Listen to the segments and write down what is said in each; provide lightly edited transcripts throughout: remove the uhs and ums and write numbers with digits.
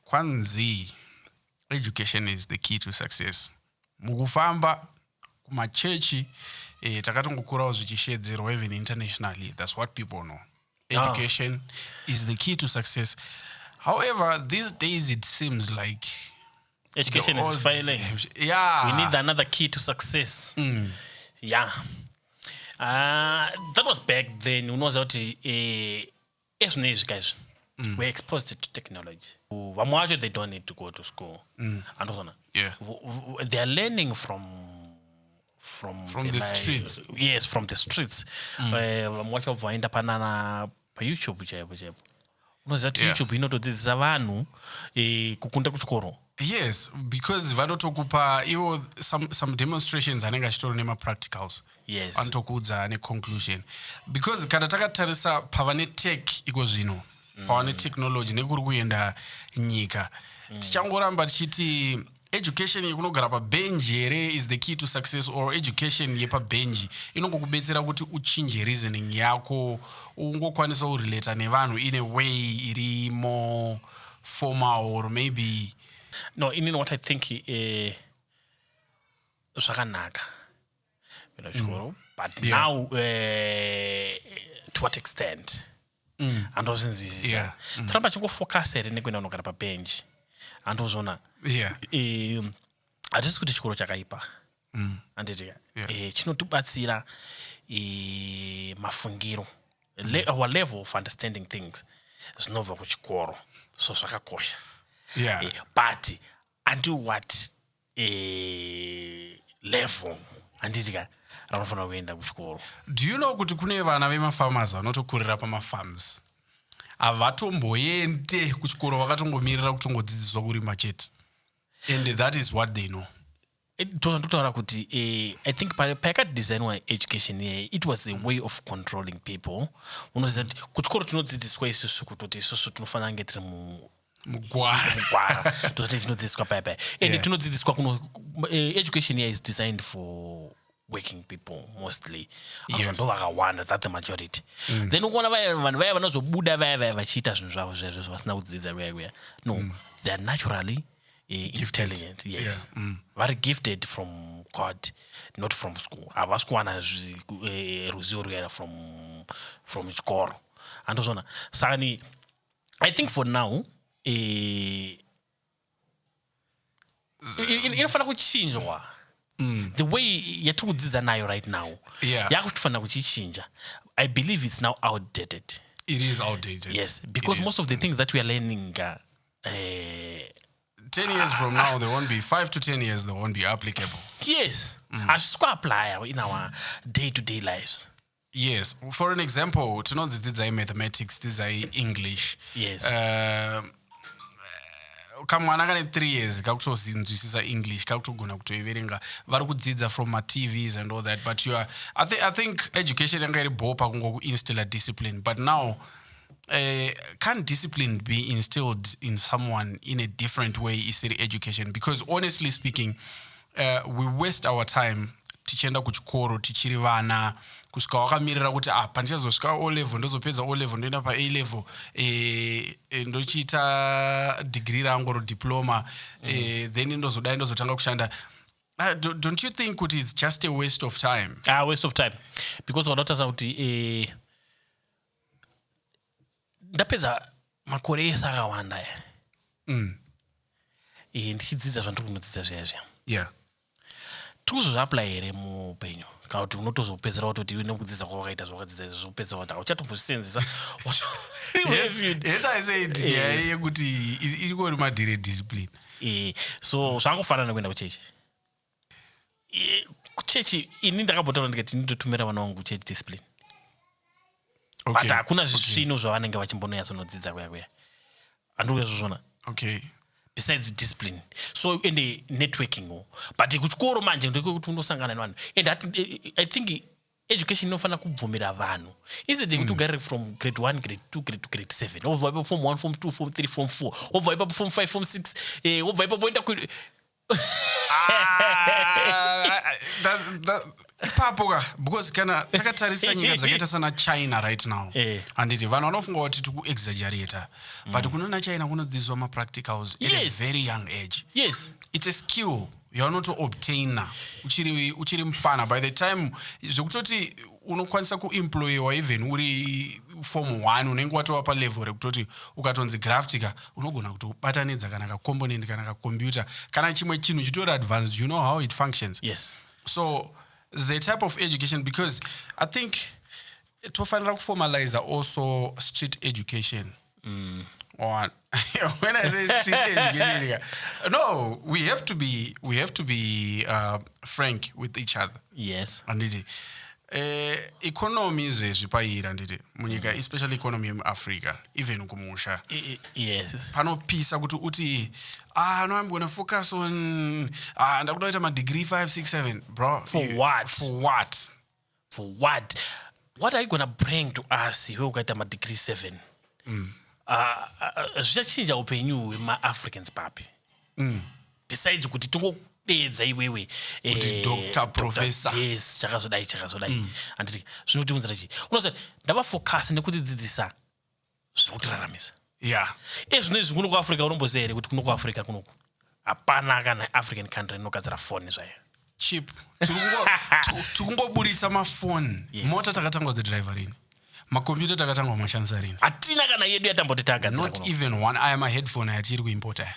kwanzi education is the key to success. Mukufamba kumachechi takatongokurawo zvichishedzerwa even internationally. That's what people know. Education is the key to success. However, these days it seems like education is failing. Yeah. We need another key to success. Yeah. That was back then. You know what? As guys, we're exposed to technology. They don't need to go to school. Yeah. They are learning from the streets. Yes, from the streets. Watch over in the panana YouTube. YouTube inotodzidzisa vanhu kukunda kuchikoro. Yes, because vanotokupa iwo some demonstrations anenge achitori nema-practicals. Yes. Anotokudza ne-conclusion. Because kana takatarisa pavane tech iko zvino, pavane technology nekuri kuenda nyika, tichangoramba tichiti education yekunogara pabenji here is the key to success, or education yepabenji inongokubetsera kuti uchinje reasoning yako, ungokwanisa kurelata nevanhu in a way iri more formal, or maybe no, you know what I think zvakanaka. But now to what extent? Andozvinzwisisa. Tramba chingofocus here nekuenda unogara pabenji. Andozona. Yeah. Hatisi kuti chikoro chakaipa. Anditi chinotibatsira mafungiro. Our level of understanding things zvinobva kuchikoro. So zvakakosha. Yeah. But until what level anditika ranofanira kuenda kuchikoro. Do you know kuti kune vana vemafarmers vanotokurira pamafarms? Havatomboende kuchikoro, vakatongomirira kutongodzidziswa kurima chete. And that is what they know. Totaura kuti I think pakati design education it was a way of controlling people. Unoziva kuti kuchikoro tinodzidziswa isusu kutoti isusu tinofanira kunge tiri mugwara tototi tinodzidziswa paya. And tinodzidziswa kuno education here is designed for working people mostly. Ndo vakawanda, that's the majority. Then ukuona vanhu vaya vanozobuda vaya vachiita zvinhu zvavo zvezvo vasina kudzidza where no, they are naturally intelligent. Yes. Very gifted from God, not from school. Havasi kuwana ruzivo ruyera from chikoro. Andozona. Saka I think for now inofanira kuchinjwa. The way yatikudzidza nayo right now, yakufanira kuchichinja. I believe it's now outdated. It is outdated. Yes, because most of the things that we are learning 10 years from now, they won't be 5 to 10 years, they won't be applicable. Yes. As we apply in our day-to-day lives. Yes. For an example, to know this is mathematics, this is English. Yes. Kamwana kane 3 years kakutozinzwisisa English, kakutogona kutoiverenga, vari kudzidza from my TVs and all that. But I think education yanga iri bopa kungo instill a discipline. But now can discipline be instilled in someone in a different way? Is it education? Because honestly speaking, we waste our time tichienda kuchikoro tichiri vana kusvika wakamirira kuti pandichazosvika O level ndozopedza O level ndoenda pa A level ndochiita degree rangu ro diploma then ndozodai ndozotanga kushanda. Don't you think kuti it's just a waste of time? Waste of time, because wanotaza kuti ndapedza makore ese akawanda ndichidzidza zvandiri kunodzidza zviya. Yeah. Tikuzozviapply here muupenyu kana kuti unotozopedzera kutoti nekudzidza kwawakaita zvawakadzidza izvo zvopedza kuti hauchatombozvisenzesa. Yes, I said yekuti irikori madire discipline. So zvangofanana nekuenda kuchechi. Kuchechi ini ndakambotara ndikati ndinotumira vana vangu kuchechi discipline. Okay. But hakuna zvino zvavanenge vachimbonyatsonoodzidza kuya. Andiri kuzozvona. Okay. Besides discipline, so in the networking, but kuchikoro manje ndikuti unosangana nevanhu. And I think education inofana kubvumira vanhu. Instead of to from grade 1, grade 2, grade 2, grade 7. Over form 1, form 2, form 3, form 4. Over form 5, form 6. Over ipapo because kana takatarisa nyika dzakaita sana China right now handiti vanhu vanofunga kuti tikuexaggerata but kunona China kunodzidziswa ma-practicals at a very young age. Yes, it's a skill you are not to obtain uchiri mfana by the time zvekutoti unokwanisa kuemployiwa even uri form 1 unenge watova palevel rekutoti ukatonzi graftica unogona kuti ubatanidza kana kakomponent kana kakombiyuta kana chimwe chinhu chitori advanced, you know how it functions. Yes. So the type of education, because I think tofanira kuformalize also street education. When I say street education, no, we have to be frank with each other. Yes. Anditi economy zvezvipaira nditi munyika especially economy yemuAfrica even kumusha. Yes. Panopisa kuti uti no, I'm going to focus on ndakuda kuita degree 5 6 7 bro. For what are you going to bring to us iwe ukaita degree 7? Zvichachinja upenyu hwema-Africans papi. Besides kuti tongopedza iwewe doctor professor. Yes, chakazodai handiti zvinotiunzira chii unoziva ndavafocus nekudzidzisa zviri kutiraramisa. Zvinezvi kuno kuAfrica unomboziva here kuti kuno kuAfrica kunoku hapana kana African country inogadzira foni zvayo cheap. Tikungoburitsa mafoni. Mota takatangwa dzidriver rini, makombiyuta takatangwa mashandisa rini, hatina kana yedu yatamboti tagadzira. not even one. I am a headphone ayatiri kuimpota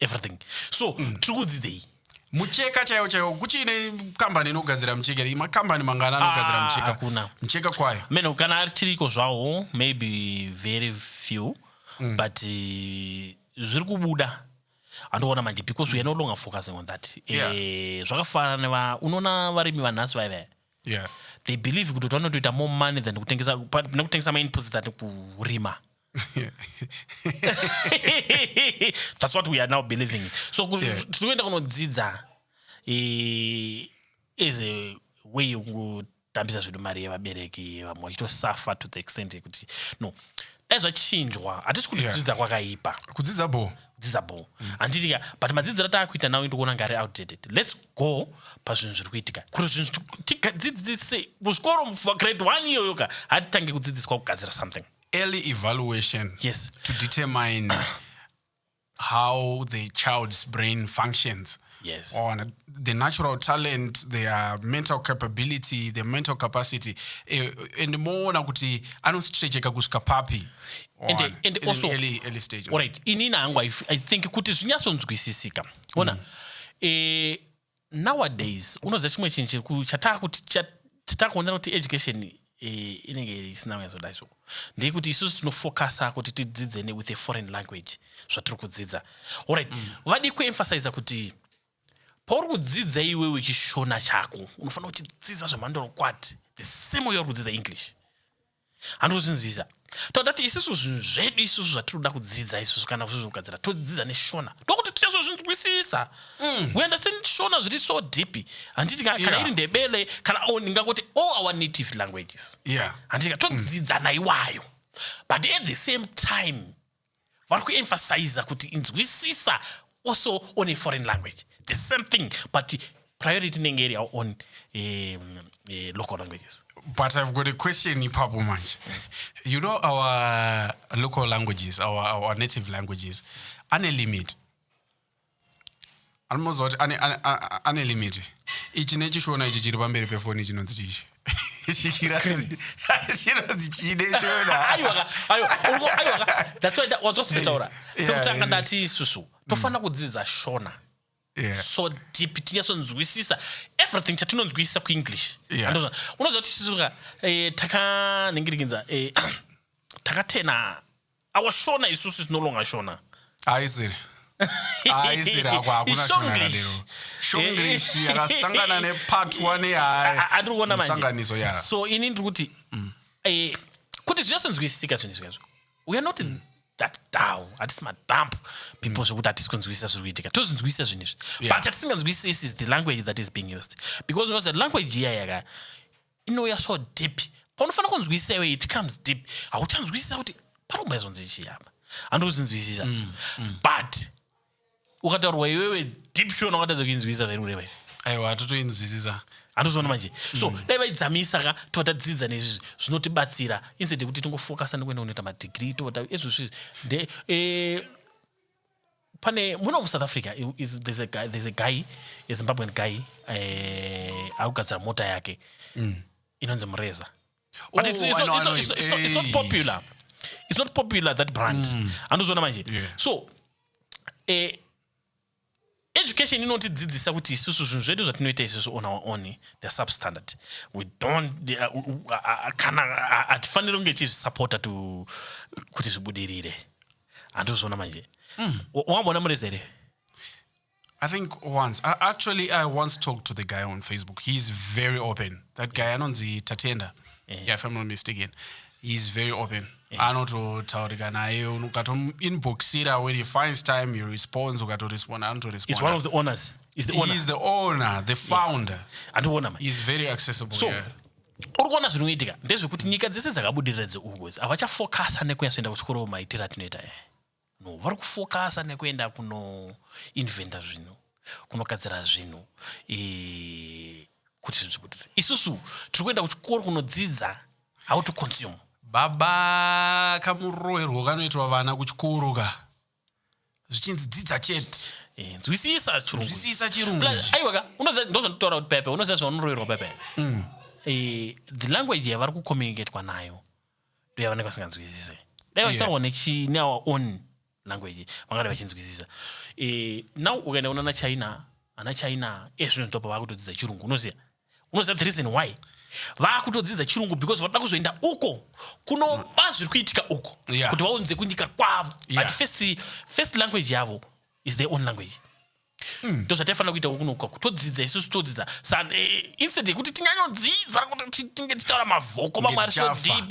everything. So tiri kudzidzei mucheka chaiwo kuchine kambani inogadzira mucheka iri makambani mangana anogadzira mucheka. Hakuna mucheka kwayo meno kana tiriko zvawo maybe very few but zviri kubuda andoona manje because we are no longer focusing on that. Zvakafanana unoona varimi vanhasi vaiva they believe kuti vanotoita more money than nekutengesa ma-inputs than kurima. That's what we are now believing. So tinoenda kunodzidza as a way yokutambisa zvedu mari yevabereki vamwe vachitosuffer to the extent yekuti no dai zvachinjwa hatisi kuti kudzidza kwakaipa, kudzidza bo handiti but madzidziro ataakuita nawo indokuona ngari outdated. Let's go pazvinhu zviri kuitika kuti zvinhu tidzidzise kuzvikoro grade 1 iyoyoka hatitange kudzidziswa kugadzira something. Early evaluation. Yes. To determine how the child's brain functions. Yes. On the natural talent, their mental capability, their mental capacity, and more nakuti anostretcheka kusvika papi. And also early stage. All right. Inini hangu I think kuti zvinyatsonzwisisika. Ona nowadays unoziva chimwe chinhu chatakuonera kuti education inenge isina kunyatsodai so ndekuti isusu tinofocusa kuti tidzidze with a foreign language zvatiri kudzidza. All right. Vadi kuemphasize kuti pauri kudzidza iwewe chishona chako unofanira kuchidzidza zvemandorokwati the same way uri kudzidza English. Handozvinzwisa todati isusu zvinhu zvedu isusu zvatinoda kudzidza isusu kana kugadzira todzidza neshona ndokuti tichazozvinzwisisa. We understand shona zviri so deep handiti kana iri ndebele kana ndingangoti all our native languages handiti todzidza naiwayo but at the same time vari kuemphasize kuti inzwisisa also on a foreign language the same thing but priority inenge iri on local languages. But I've got a question, Ipapo Manch. You know our local languages, our native languages, ane limit. Almost what ane limit. Ichi nechi shona ichi chiri pamberi pefoni chinonzi chichi. That's why that was just betaura. Tokutanga ndati isusu. Tofana kudzidza shona. So deep tinyasonzwisisa everything chatinonzwisisa kuEnglish. Unoziva kuti tisuka takaningirikinza takatena our shona isusu is no longer shona. Aisiri hakuna shona kadero. Shonglish yakasangana nepart 1 andikuona manje. Musanganiso ya. So ini ndiri kuti kuti zvinyasonzwisisika zvinhu izvozvo. We are not in that down hatisi madamp people zvokuti hatisi kunzwisisa zviri kuitika tozvinzwisisa zvinhu izvi but hatisinganzwisisi is the language that is being used because unoziva language iya yaka inouya so deep paunofanira kunzwisisa iwe it comes deep hauchanzwisisa kuti pari kumbaizonzi chii apa handozvinzwisisa but ukataurwa iwewe deep shona wakatadza kuinzwisisa very ureva aiwa hatotoinzwisisa andozona manje so dai vaidzamisa ka tovatadzidzisa nezvi zvinotibatsira instead yekuti tingofocusa nekuenda kunoita madegree tovata izvo zvi pane muno muSouth Africa there's a guy a Zimbabwean guy akugadzira mota yake inonzi Mureza but it's not popular. It's not popular, that brand. Andozona manje. So education inotidzidzisa kuti isusu zvinhu zvedu zvatinoita isusu on our own, they're substandard. We don't kana atifaniri kunge tichizvisupporta kuti zvibudirire. Andozona manje. Wambona Mureza here? I think once. I once talked to the guy on Facebook. He's very open. That guy, anonzi Tatenda. Yeah, if I'm not mistaken. He's very open. Anototaurika naye ukatomboxira when he finds time he responds ukatoresponda anotorespond. He's one of the owners. He's the owner, the founder. He's very accessible. So, uri kuona zvinoitika ndezvekuti nyika dzese dzakabudirira dzeugozi avachafocusa nekuenda kuchikoro maitiro atinoita no vari kufocusa nekuenda kunoinventa zvinhu kunogadzira zvinhu kuti zvinhu zvibudirire. Isusu tiri kuenda kuchikoro kunodzidza how to consume. Baba kamuroherwo kanoitwa vana kuchikoro ka zvichinzi dzidza chete nzwisisa chirungu aiwa ka ndozvanditaura kuti pepe unoziva zvaunoroherwa pepe the language yavari kucommunicatwa nayo ndo yavanenge vasinganzwisise dai vachitaurwa neour own language vangadai vachinzwisisa. Now ukaenda kuna ana China zvinhu ndopa vakutodzidza chirungu unoziva the reason why vakutodzidza chirungu because vanoda kuzoenda uko kunoba zviri kuitika uko kuti vaunze kunyika kwavo but first language yavo is their own language. Ndo zvataifanira kuita kunoka kutodzidza isusu todzidza instead yekuti tinyanyodzidza kuti tinge tichitaura mavhoko mamwe ari so deep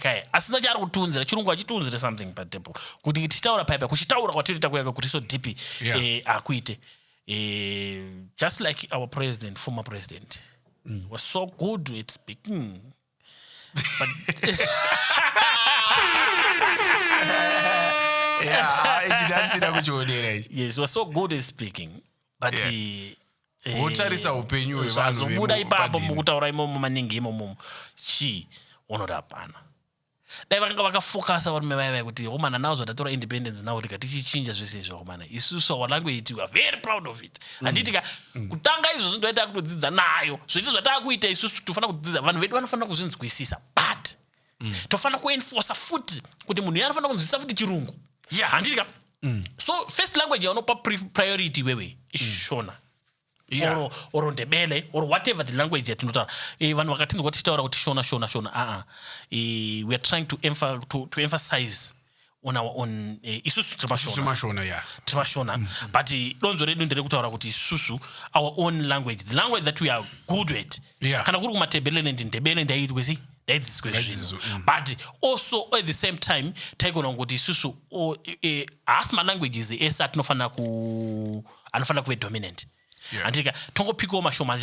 kai asina chaari kutunzira chirungu achitiunzire something patepo kuti tichitaura paipa kuchitaura kwatinoita kuyaka kuti so deep akuite just like our former president was so good at speaking. But yes, he was so good at speaking. But utarisa upenyu hwevanhu zvazobuda ipapo mukutaura imomo maningi imomo unoda hapana. Dai vakanga vakafocusa varume vaya kuti homana nawo zvatatora independence nawo tikatichichinja zvese izvo homana isusu our language we are very proud of it. Handitika kutanga izvozvo ndoita kutodzidza nayo zvese zvatakuita isusu tofanira kudzidza vanhu vedu vanofanira kuzvinzwisisa but tofanira kuenforce futi kuti munhu iye anofanira kunzwisisa futi chirungu. Handitika so first language yaunopa priority wewe ishona or ndebele or whatever the language yatinotaura vanhu vakatinzwa tichitaura kuti shona we are trying to emphasize on our own isusu timashona but donzo redu nderekutaura kuti isusu our own language, the language that we are good at kana kuri kumatebelele ndebele ndaiitwe but also at the same time taigona kuti isusu asi malanguages ese atinofanira kuve dominant. Anditika tongopikawo mashoma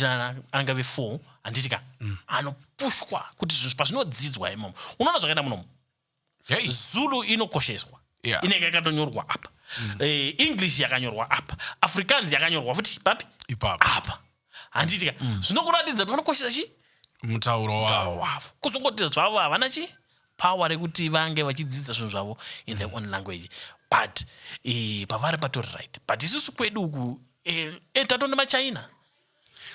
angave 4 anditika anopushwa kuti zvinhu pazvinodzidzwa imomo unoona zvakaenda munomo Zulu inokosheswa inenge yakatonyorwa apa English yakanyorwa apa Afrikaans yakanyorwa futi papi apa anditika zvinokuratidza kuti vanokoshesa mutauro wavo kuzongoti zvavo havana power rekuti vange vachidzidzisa zvinhu zvavo in their own language but pavari patori right but isusu kwedu uku tatonde maChina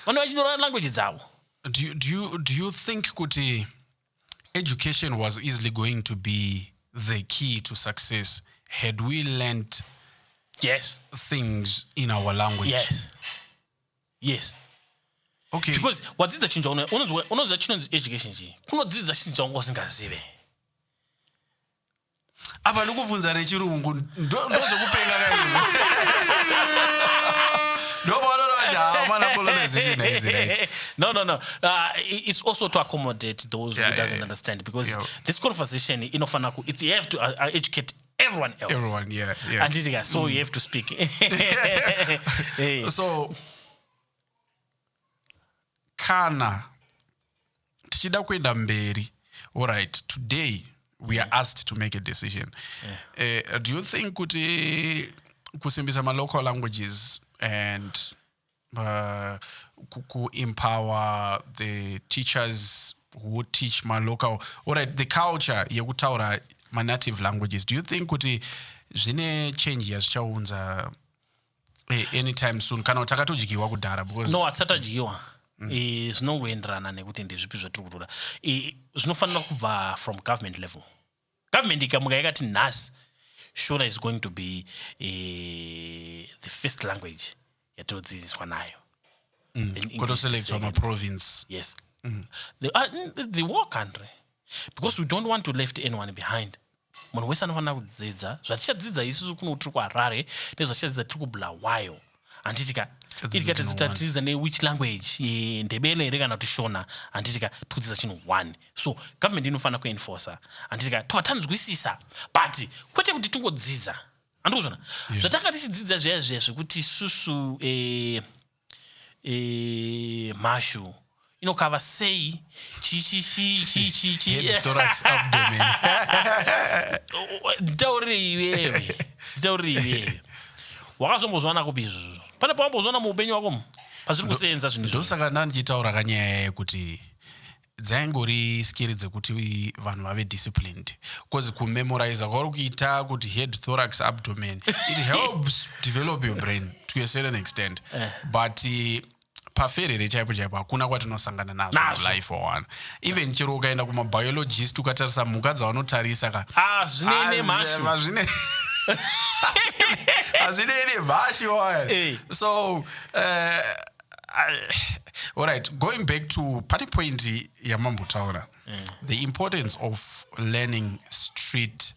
vane vachinyora language dzavo. Do you think kuti education was easily going to be the key to success had we learned things in our language? Yes. Okay. Because wadzidza chinja unonzwa chinonzi education kunodzidza chinja wanga usingazive apa ndikubvunza nechirungu ndozokupenga kaizvo No. It's also to accommodate those who doesn't understand because this conversation you have to educate everyone else. And so you have to speak. So kana tichida kuenda mberi, all right, today we are asked to make a decision. Do you think kuti kusimbisa ma local languages and empower the teachers who teach my local, all right, the culture yekutaura my native languages. Do you think kuti zvine change yazvichaunza anytime soon kana takatodyiwa kudhara? Because no, hatisatadyiwa. Zvinongoenderana nekuti ndezvipi zvatiri kutoda. Zvinofanira kubva from government level. Government ikamuka yakati nhasi Shona is going to be the first language yatinodzidziswa nayo. Select from a province. Yes. The whole country. Because we don't want to leave anyone behind. Munhu wese anofanira kudzidza zvatichadzidza isusu kuno tiri kuHarare nezvatichadzidza tiri kuBulawayo. Anditika tadzidza which language Ndebele here kana kuti Shona anditika tikudzidza chinhu one. So government inofanira kuenforcer anditika tovatanzwisisa but kwete kuti tingodzidza. Andikuzvona zvatanga tichidzidza zviya zvekuti isusu mashu inokava sei head, thorax, abdomen. Ndauri iwewe wakazombozwana kupi izvozvo? Pane pawambozwana muupenyu wako pazviri kusenza zvinhu ndosaka ndandichitaura kanyaya yekuti dzaingori skiri dzekuti vanhu vave disciplined, because kumemorize kwauri kuita kuti head, thorax, abdomen, it helps develop your brain to a certain extent. But paferere chaipo chaipo hakuna kwatinosangana nazvo life one. Even chero ukaenda kumabiologist ukatarisa mhuka dzavanotarisa ka zvine mashu hazvine mhashu one. So all right, going back to pani point yamambotaura, the importance of learning street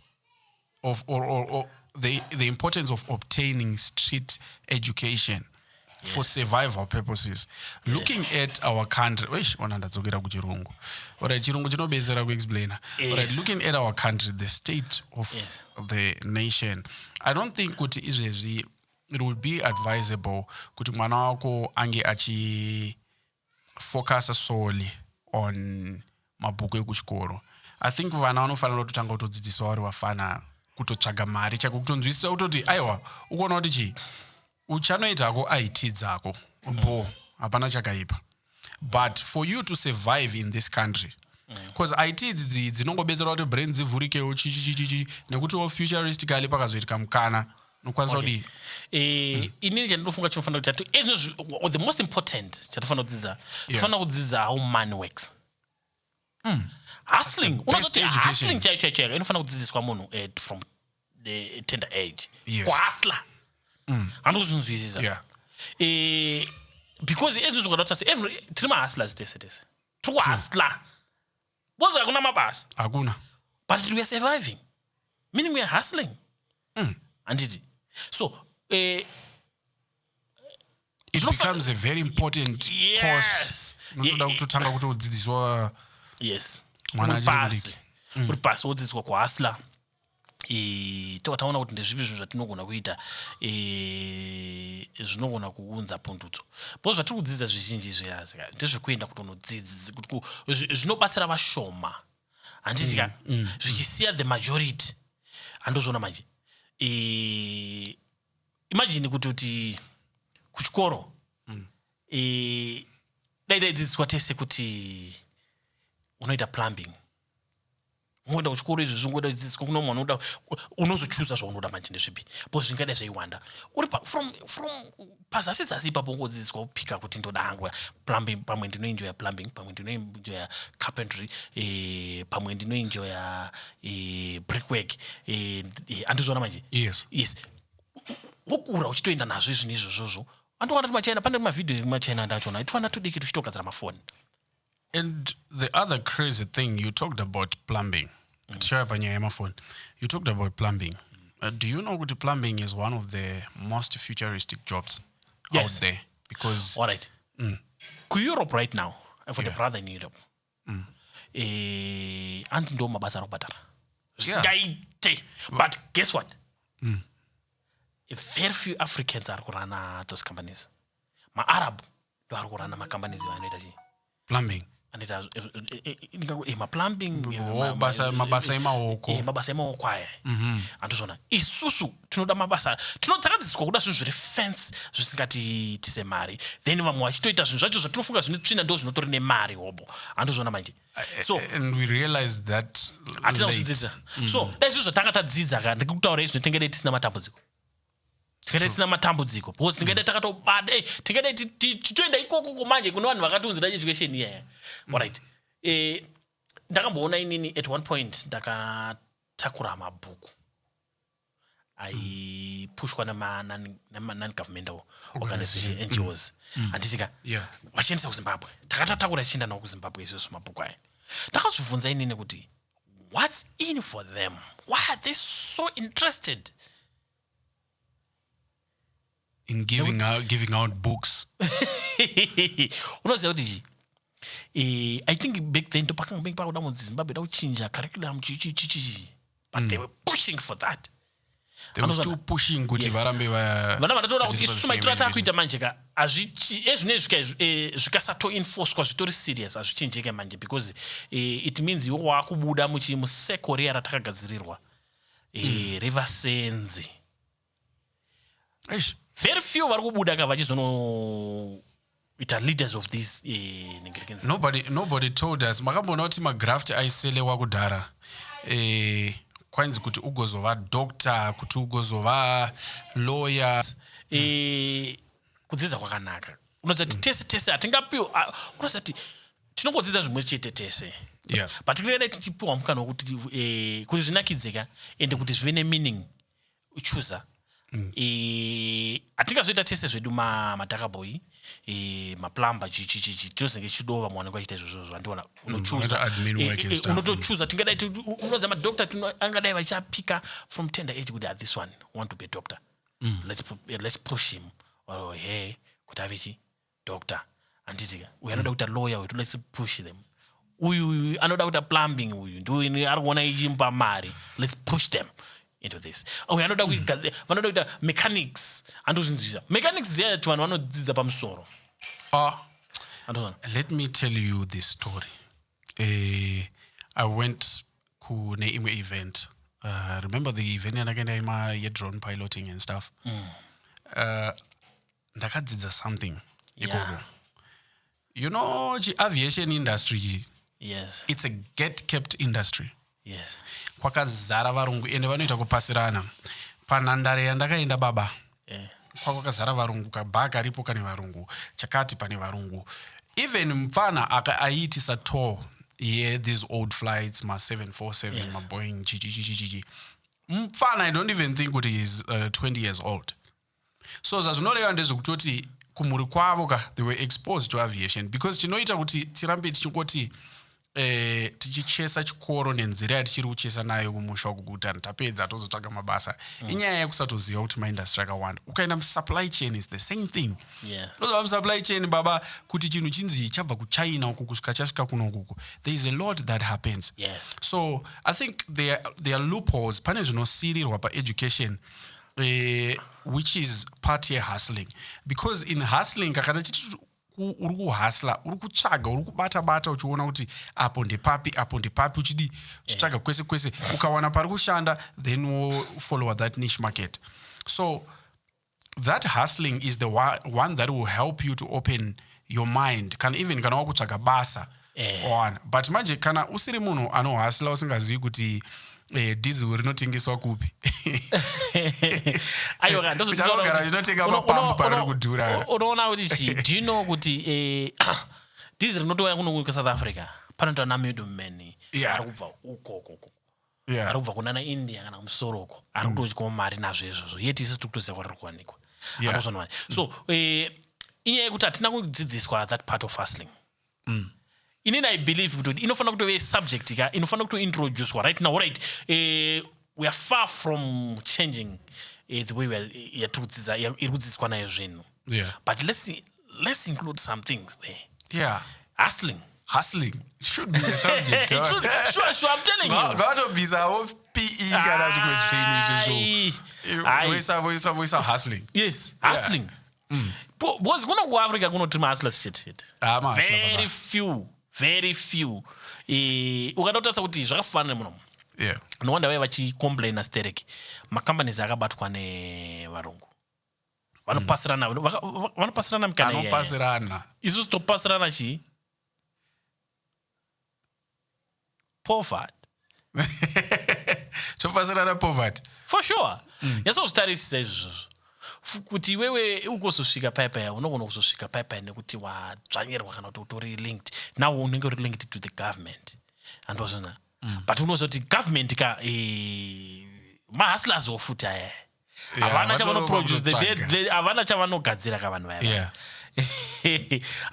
or the importance of obtaining street education for survival purposes. Looking at our country, ndadzokera kuchirungu. Alright, chirungu chinobetsera kuexplaina. Alright, looking at our country, the state of the nation, I don't think kuti izvezvi it would be advisable kuti mwana wako ange achifocus solely on mabhuku ekuchikoro. I think vana vanofanira kutotanga kutodzidziswa vari vafana kutotsvaga mari chako, kutonzwisisa kutoti aiwa ukuona kuti chii uchanoitako IT dzako bo hapana chakaipa. But for you to survive in this country, because IT dzinongobetsera kuti brain dzivhurikewo chichichichi nekuti futuristically pakazoitika mukana nokwanisa kudi inini chandinofunga chinofanira kuti the most important chatofanira kudzidza tofanira kudzidza how money works. Hustling, unozoti hustling chaicho inofanira kudzidziswa munhu from the tender age. Kuhustla handikuzvinzwisisa because ezvizvokadatasi tiri mahustlers tese tiri kuhustla bozi hakuna mabasa hakuna, but we are surviving, meaning we are hustling. Handiti so it becomes a very important course. Notoda kutotanga kutodzidziswa uri pasi wodzidziswa kuhustla. Tokataona kuti ndezvipi zvinhu zvatinogona kuita zvinogona kuunza pundutso. Because zvatiri kudzidza zvizhinji zviyazi ndezvekuenda kutonodzidza zvinobatsira vashoma handitika zvichisiya the majority. Handozvona manje imagine kuti kuchikoro daidzidziswa tese kuti unoita plumbing, unoenda kuchikoro izvi zvingoda kudzidziswa kuno mwana unoda unozochuza zvaunoda manje ndezvipi, because zvingadai zvaiwanda uri from pazasi zasi ipapo ungodzidziswa kupika kuti ndoda hangu plumbing, pamwe ndinoenjoya plumbing, pamwe ndinoenjoya carpentry, pamwe ndinoenjoya brickwork, andizvona manje. Yes. Wokura uchitoenda nazvo izvi izvozvo. Andokana kuti machina pane mavhidhiyo emachina ndachona itofanira tudiki tuchitogadzira mafoni. And the other crazy thing, you talked about plumbing. You talked about plumbing. Do you know that plumbing is one of the most futuristic jobs out there? Because all right. Europe right now, I've got a brother in Europe. Ando mabasa robadara. But guess what? Very few Africans are running those companies. Ma Arab do are running my companies. Plumbing. anoita maplumbing, mabasa emaoko. Mabasa emaoko aya. Andozvona. Isusu tinoda mabasa. Tinodzakadzidziswa kuda zvinhu zviri fancy zvisingati tise mari. Then vamwe vachitoita zvinhu zvacho zvatinofunga zvine tsvina ndo zvinotori nemari hobo. Andozvona manje. So and we realized that late. So dai zvizvo zvatanga tadzidza ka ndikutaura izvo tingadai tisina matambudziko. Tingadai tisina matambudziko. Because tingadai takatobada tingadai tichitoenda ikoko manje kuno vanhu vakatiunzira education iyaya. Alright. Ndakamboona inini at one point ndakatakura mabhuku aipushwa non-governmental organization NGOs anditika vachiendesa kuZimbabwe. Takatotakura chienda nawo kuZimbabwe izvozvo mabhuku aya. Ndakazvibvunza inini kuti what's in for them? Why are they so interested in giving out books? Unoziva kuti I think back then topakanga bank pakuda mu Zimbabwe dauchinja curriculum chichi, but they were pushing for that. They were still pushing kuti varambe vana vanatoona kuti isusu maitiro atakuita manje ka ezvinezvi zvikasato enforce kwa zvitori serious azvichinjike manje because it means iwo wakubuda museko riya ratakagadzirirwa revasenzi. Very few vari kubuda ka vachizono ita leaders of these nobody told us. Makambona kuti magraft aiselewa kudhara kwanzi kuti ugozova doctor, kuti ugozova lawyer. Kudzidza kwakanaka. Unoziva kuti tese atingapiwa. Unoziva kuti tinongodzidza zvimwe chete tese. But tingadai tichipiwa mukana wokuti kuti zvinakidzika ende kuti zvive nemeaning uchuza. Atingazoita tese zvedu madhakaboy maplamba chichi tinozenge chidova mwaonekwa achita izvozvo andiona unotochuza tingadai unoziva madoctor angadai vachapika from tender age kuti this one want to be a doctor. Let's push him or hey kuti ave doctor anditika uyu anoda kuita lawyer uyu let's push them. Uyu anoda kuita plumbing uyu ndiye ari kuona ichimpa mari, let's push them into this. Vanoda kuita mechanics andozvinzvisa. Mechanics ziyati vanhu vanodzidza pamusoro. Let me tell you this story. I went kune imwe event. Remember the event yanakaenda drone piloting and stuff. Ndakadzidza something. You know, the aviation industry. Yes. It's a get-kept industry. Yes. Kwakazara varungu ende vanoita kupasirana. Panhandare yandakaenda baba. Kwakazara varungu, kabhaka karipo kane varungu, chakati pane varungu. Even mfana aiitisa tour these old flights, ma 747, ma Boeing, chichi. Mfana, I don't even think that he is 20 years old. So zazvinoreva ndezvekutoti kumhuri kwavo they were exposed to aviation because chinoita kuti tirambe tichingoti tichichesa chikoro nenzira yatichiri kuchesa nayo kumusha kuguta tapedza tozotsvaga mabasa. Inyaya yekusatoziva kuti maindustry akawanda. Ukaenda musupply chain is the same thing. Toziva musupply chain baba kuti chinhu chinzi chabva kuchina uku kusvika chasvika kuno ukuku. There is a lot that happens. So I think there are loopholes pane zvinosirirwa paeducation which is part ye hustling. Because in hustling kakana chiti uri kuhasla, uri kutsvaga, uri kubata uchiona kuti apo ndepapi uchitsvaga kwese ukawana pari kushanda then we'll follow that niche market. So that hustling is the one that will help you to open your mind. Kana wakutsvaga basa one. But manje kana usiri munhu anohasla usingazivi kuti diesel rinotengeswa kupi. Aiwa ndozvogara inotenga mapambu pari kudhura. Unoona kuti do you know kuti diesel rinotouya kuno ku South Africa panoita namiddlemen ari kubva ukoko. Ari kubva kunana India kana musoroko. Ari kutodya mari nazvo izvozvo. Yeti isi tikutoziva kwari kuwanikwa. So inyaya yekuti hatina kudzidziswa that part of hustling. Inini I believe kuti inofana kutove subject inofana kuto introduce right now. Right, we are far from changing the way we are irikudzidziswa nayo zvinhu. But let's include some things there. Hustling should be a subject. Sure, I'm telling you. Gato bizawo PE kana zvimwe zvitei voisa hustling. Yes, hustling. Because kuno ku Africa kuno tima hustlers shit. Very few very few ukatotarisa kuti zvakafanana munomu Yeah. no wonder why vachicomplain astereki macompanies akabatwa nevarungu vanopasirana mikana Anopasirana. isusu topasirana chii poverty Topasirana poverty. for sure yasozvitarisisa izvozvo kuti wewe ukuzosvika paipai unogona kuzosvika paipai nekuti wadzvanyirwa kana kuti utori linked now unenge uri linked to the government andozvona but unoziva kuti government ka mahustlers wofuti aya havana chavanoproduce havana chavanogadzira kavanhu vaya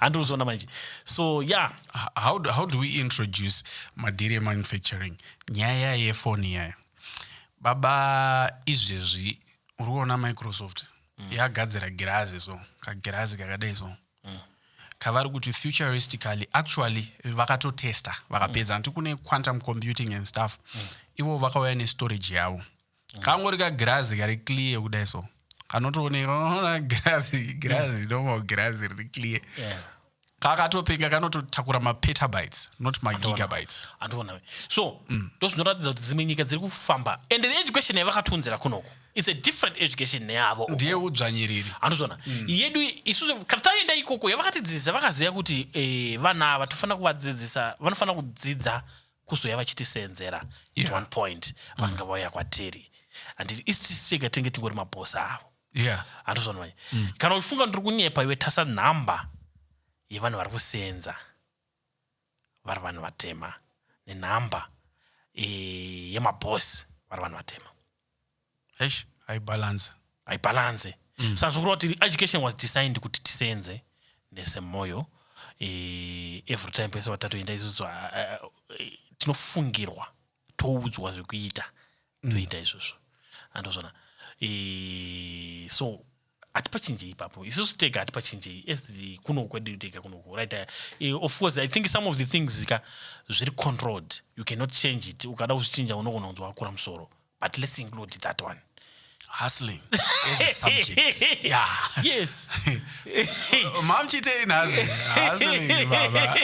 andozvona manje so yeah How do we introduce madiri manufacturing? Nyaya yefoni yaya. Baba izvezvi uri kuona Microsoft yagadzira girazi so kagirazi kakadai so kavari kuti futuristically actually vakatotesta vakapedza nti kune quantum computing and stuff ivo vakauya nestorage yavo kangori kagirazi kari clear kudai so kanotooneka girazi normal girazi riri clear kakatopinga kanototakura mapetabytes not magigabytes andoona so ndozvinoratidza kuti dzimwe nyika dziri kufamba and the education yavakatunzira kunoko it's a different education neyavo ndiye udzvanyiriri andozvona yedu isusu kana taenda ikoko yavakatidzidzisa vakaziva kuti vana ava tofanira kuvadzidzisa vanofanira kudzidza kuzoya vachitisenzera at one point vanga vauya kwatiri handiti isu tisega tenge tingori mabhosa avo andozvona manje kana uchifunga ndiri kunyepa iwe tasa nhamba yevanhu vari kusenza vari vanhu vatema nenhamba yemabhosi vari vanhu vatema haibalance saka zvokureva kuti education was designed kuti tisenze nesemoyo every time pese watatoenda isusu tinofungirwa toudzwa zvekuita toita izvozvo andozvona so hatipachinjei ipapo isusu tega hatipachinjei as kuno kwedu tega kunoku right of course I think some of the things zviri controlled you cannot change it ukada kuzvichinja unogona kunzi wakura musoro but let's include that one hustling as a subject yes mamchite in hustling baba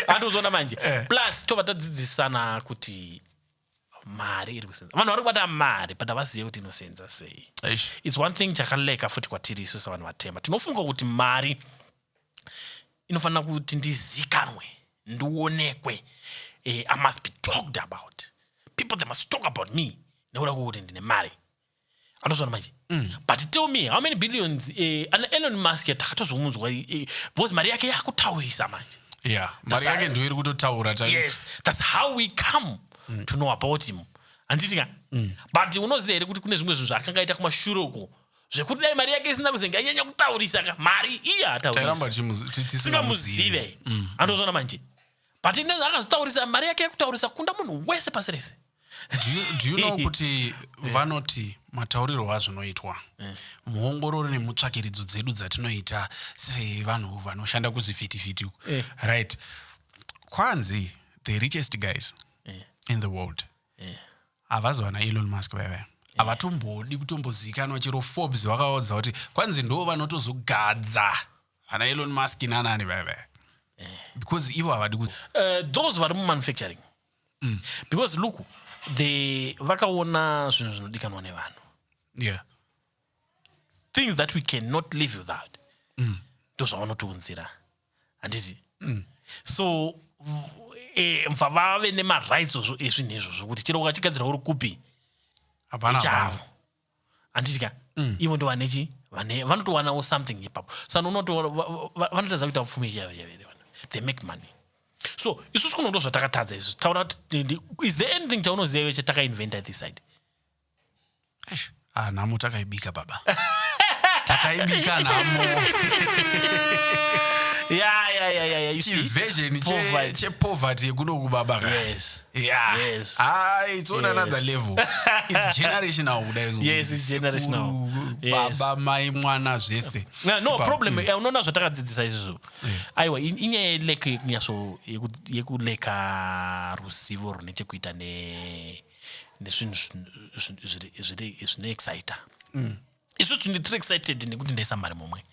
andozvona manje plus tova tadzidzisana kuti mari iri kusenza vanhu vari kubata mari but havazive kuti inosenza sei it's one thing chakaleka futi kwatiri isu savanhu vatema tinofunga kuti mari inofanira kuti ndizikanwe ndionekwe I must be talked about people they must talk about me nekuda kwokuti ndine mari andozvona manje but tell me how many billions Elon Musk yatakatozomunzwa because mari yake yakutaurisa manje mari yake ndio iri kutotaura yes that's how we come to know about him anditika but unoziva here kuti kune zvimwe zvinhu zvaakanga aita kumashure uko zvekuti dai mari yake isina kuzenga anyanya kutaurisa ka mari iya ataurisingamuzive andozvona manje but ine zvakazitaurisa mari yake yakutaurisa kunda munhu wese pasi rese do you know kuti vanoti matauriro azvinoitwa muongororo nemutsvakiridzo dzedu dzatinoita sevanhu vanoshanda kuzvivhitivhiti right kwanzi the richest guys in the world havazovana Elon Musk vaiva havatombodi kutombozivikanwa chero Forbes vakaudza kuti kwanzi ndo vanotozogadza vana Elon Musk nanani vaiva because ivo havadi those vari mumanufacturing because look vakaona zvinhu zvinodikanwa nevanhu things that we cannot live without ndozvavanotiunzira handiti so mfa vave nemarights ezvinhu izvozvo kuti chero ukachigadzira uri kupi chavo handitika ivo ndo vanechi vanotowanawo something ipapo saka vanotadza kuita pfumi yavere they make money so isusu kuno ndo zvatakatadza isusu taura is there anything taunoziva iwe chatakainventa this side nhamo takaibika baba takaibika nhamo chiversion chepoverty yekunoku baba it's on another level it's generational baba mai mwana zvese no problem unoona zvatakadzidzisa izvozvo aiwa inyaya yekuleka ruzivo rune chekuita nezvinhu zvine excita isu tiri excited nekuti ndaisa mari momwe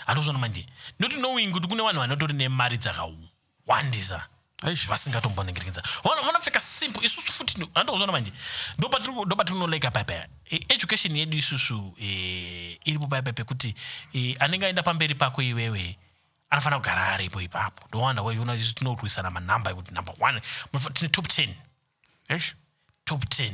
andozvona manje not knowing kuti kune vanhu vanotori nemari dzakawanda wandisa Aish. vasingatomboningirinza vanopfeka simple isusu futi andozona manje ndopatinoleka paipa education yedu isusu iripo paipa pekuti anenge aenda pamberi pako iwewe anofanira kugara aripo ipapo ndowanda waiona isu tinorwisana manhamba ekuti number 1 tine top 10 top 10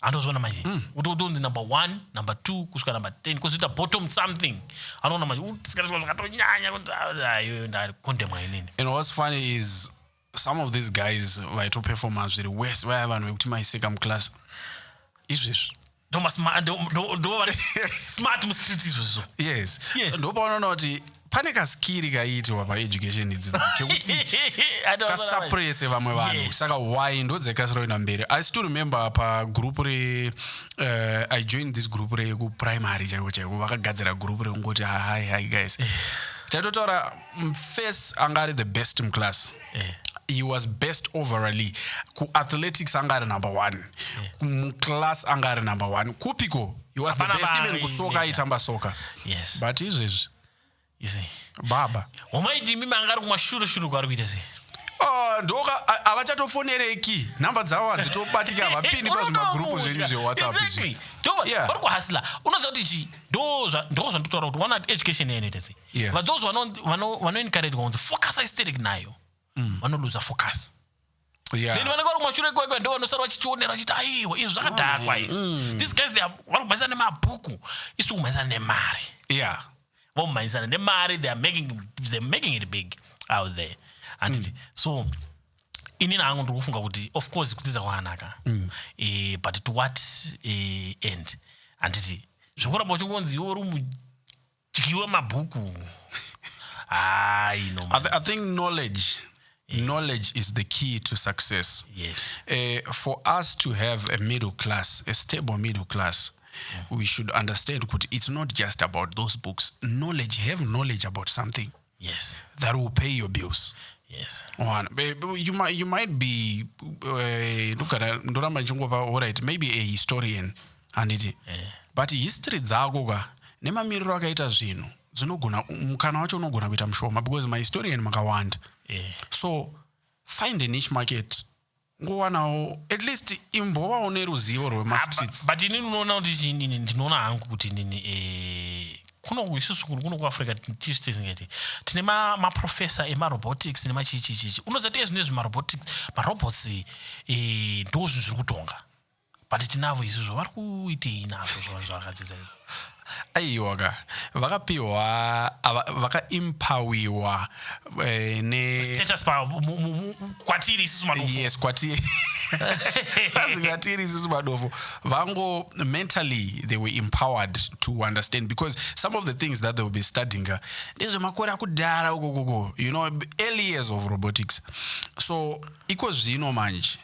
andozona manje utodonzi number 1 number 2 kusvika number 10 kozoita bottom something anoona manje tisikati zvakatonyanya kuti iwewe ndakondemwa inini. And what's funny is some of these guys vaito performance very worse vaya vanhu vekuti maiseka muclass izvezvi ndo vari smart mustreet izvozvo. Yes ndopaonaona kuti pane kaskiri kaitwa paeducation idzidzi kekuti kasuppresse vamwe vanhu saka why ndodzekasiraoenda mberi. I still remember pagroup I joined this group rekuprimary chaiko chaiko vakagadzira group rekungoti hi guys taitotaura first anga ari the best mclass he was best overally kuathletics anga ari number 1 mclass anga ari number 1 kupiko he was the best even kusoka aitamba soka but izvezvi baba umaiti mimi angari kumashure kwari kuita sei ndoka havachatofonereki nhamba dzavo hadzitobatika havapindi pazvimagrupu zvenyu zvewhatsapp vari kuhasila unoziva kuti ndo zvandotaura kuti wana education yanoita sei but those vanoencourage kunzi focus aesthetic nayo vanoluza focus then vanenge vari kumashure kwaikwa ndo vanosara vachichionera vachiti aiwa izvi zvakadhakwa these guys vari kumhanyisana nemabhuku isi kumhanyisana nemari vomhanyisana nemari they're making it big out there anditi so inini hangu ndiri kufunga kuti of course kudzidza kwakanaka but to what end anditi zvokuramba uchingonzi iwe uri mudyi wemabhuku I think knowledge is the key to success. For us to have a middle class, a stable middle class, we should understand that it's not just about those books. Have knowledge about something that will pay your bills. You might be alright, maybe a historian but history dzako nemamiriro akaita zvinhu dzinogona mukana wacho unogona kuita mushoma because mahistorian makawanda. So find a niche market ngowanawo at least imbovawo neruzivo rwemastreets. But inini unoona kuti ndinoona hangu kuti nini isusu kuno kuafrica tichitizingeti tine maprofesa emarobotics nemachichichichi unozati ezvinezvi marobots ndo zvinhu zviri kutonga but tinavo izvozvo vari kuitei nazvo zvavakadzidza aiwa vakapiwa vakaimpawiwa kwatiri isusu madofu kwatiri isusu madofu vango mentally they were empowered to understand because some of the things that they will be studying ndezvemakore akudhara ukokoko early years of robotics. So iko zvino manje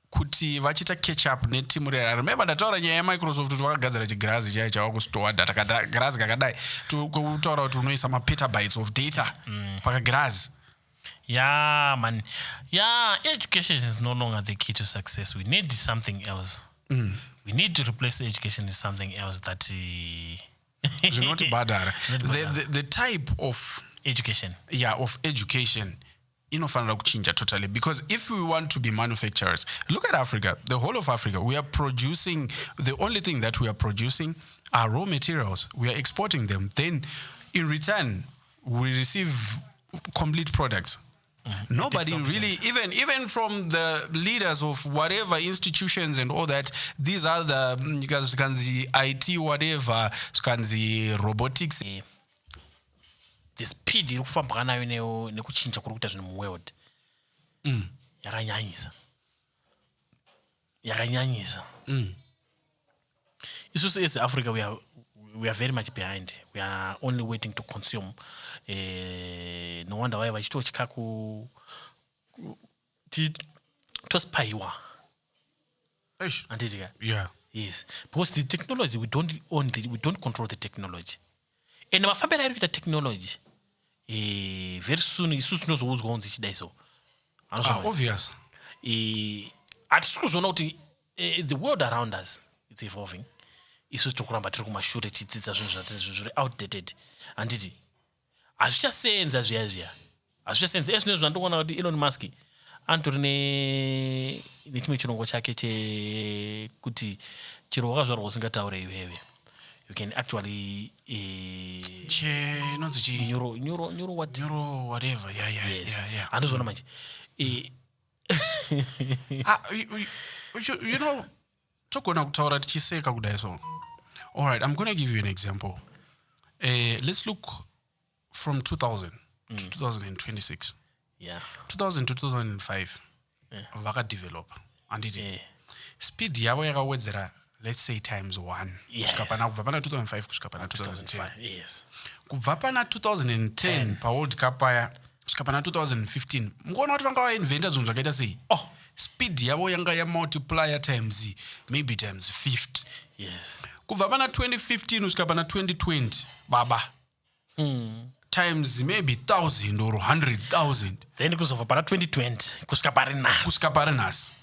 kuti vachita catch up netimu rera. Remember ndataura nyaya yaMicrosoft kuti vakagadzira chigirazi chaicho chavakustowa data girazi kakadai kutaura kuti unoisa mapetabytes of data pakagirazi. Man. Education is no longer the key to success. We need something else. We need to replace education with something else that the type of education inofanira kuchinja totally because if we want to be manufacturers, look at Africa, the whole of Africa, we are producing, the only thing that we are producing are raw materials. We are exporting them. Then in return, we receive complete products. Nobody really, even from the leaders of whatever institutions and all that, these are the IT, whatever, robotics. The speed iri kufambwa nayo nekuchinja kuri kuita zvinhu muworld yakanyanyisa. Isusu as Africa we are very much behind. We are only waiting to consume. No wonder why vachitotya tospayiwa anditika. Yes, because the technology we don't control the technology. And mafambiro ari kuita technology very soon isusu tinozoudzwa kunzi chidai so obvious hatisi kuzoona kuti the world around us it's evolving. Isusu tokuramba tiri kumashure tichidzidza zvinhu zviri outdated handiti hazvichasenza zviya hazvichasenzi ezvino zvandoona kuti Elon Musk antori nechimwe chirongwa chake chekuti chiro wakazvarwa usingataure iwewe you can actually neuro whatever andozvona manje you know togona kutaura tichiseka kudai so all right, I'm going to give you an example. Let's look from 2000 to 2026. 2000 to 2005 vakadevelopa anditi speed yavo yakawedzera let's say times 1 kusvika pana kubva pana 2005 kusvika pana 2010 kubva pana 2010 paworld cup paya kusvika pana 2015 mukuona kuti vanga vainventa zvinhu zvakaita sei speed yavo yanga yamultiplier times maybe times 50 kubva pana 2015 kusvika pana 2020 baba times maybe 1,000 or 100,000 then kuzobva pana 2020 kusvika pari nhasi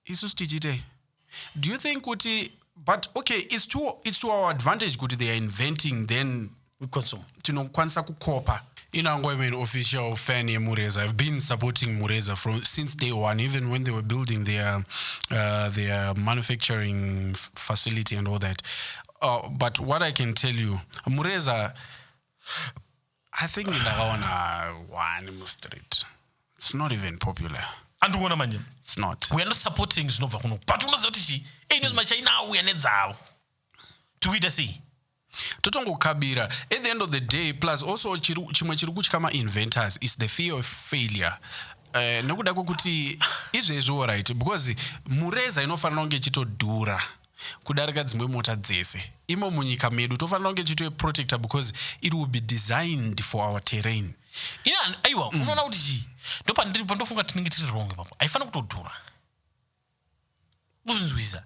isusu tichitei. Do you think kuti but okay it's to our advantage kuti they are inventing then we consume tinokwanisa kukopa. I'm an official fan of Wayez. I've been supporting Wayez since day one, even when they were building their manufacturing facility and all that. But what I can tell you, Wayez, I think in one street, it's not even popular. It's not. We are not supporting Znova, but we are not to we see. Totongo kabira. At the end of the day, plus also chimwe chiri kutyama inventors is the fear of failure. Nekuda kuti izvezvo right because Wayez inofanira kunge chitodhura kudarika dzimwe mota dzese. Imo munyika medu tofanira kunge chitoprotector because it will be designed for our terrain. Aiwa unoona kuti chi ndopandofunga tinenge tiri wrong papo haifana kutodhura uzvinzwisa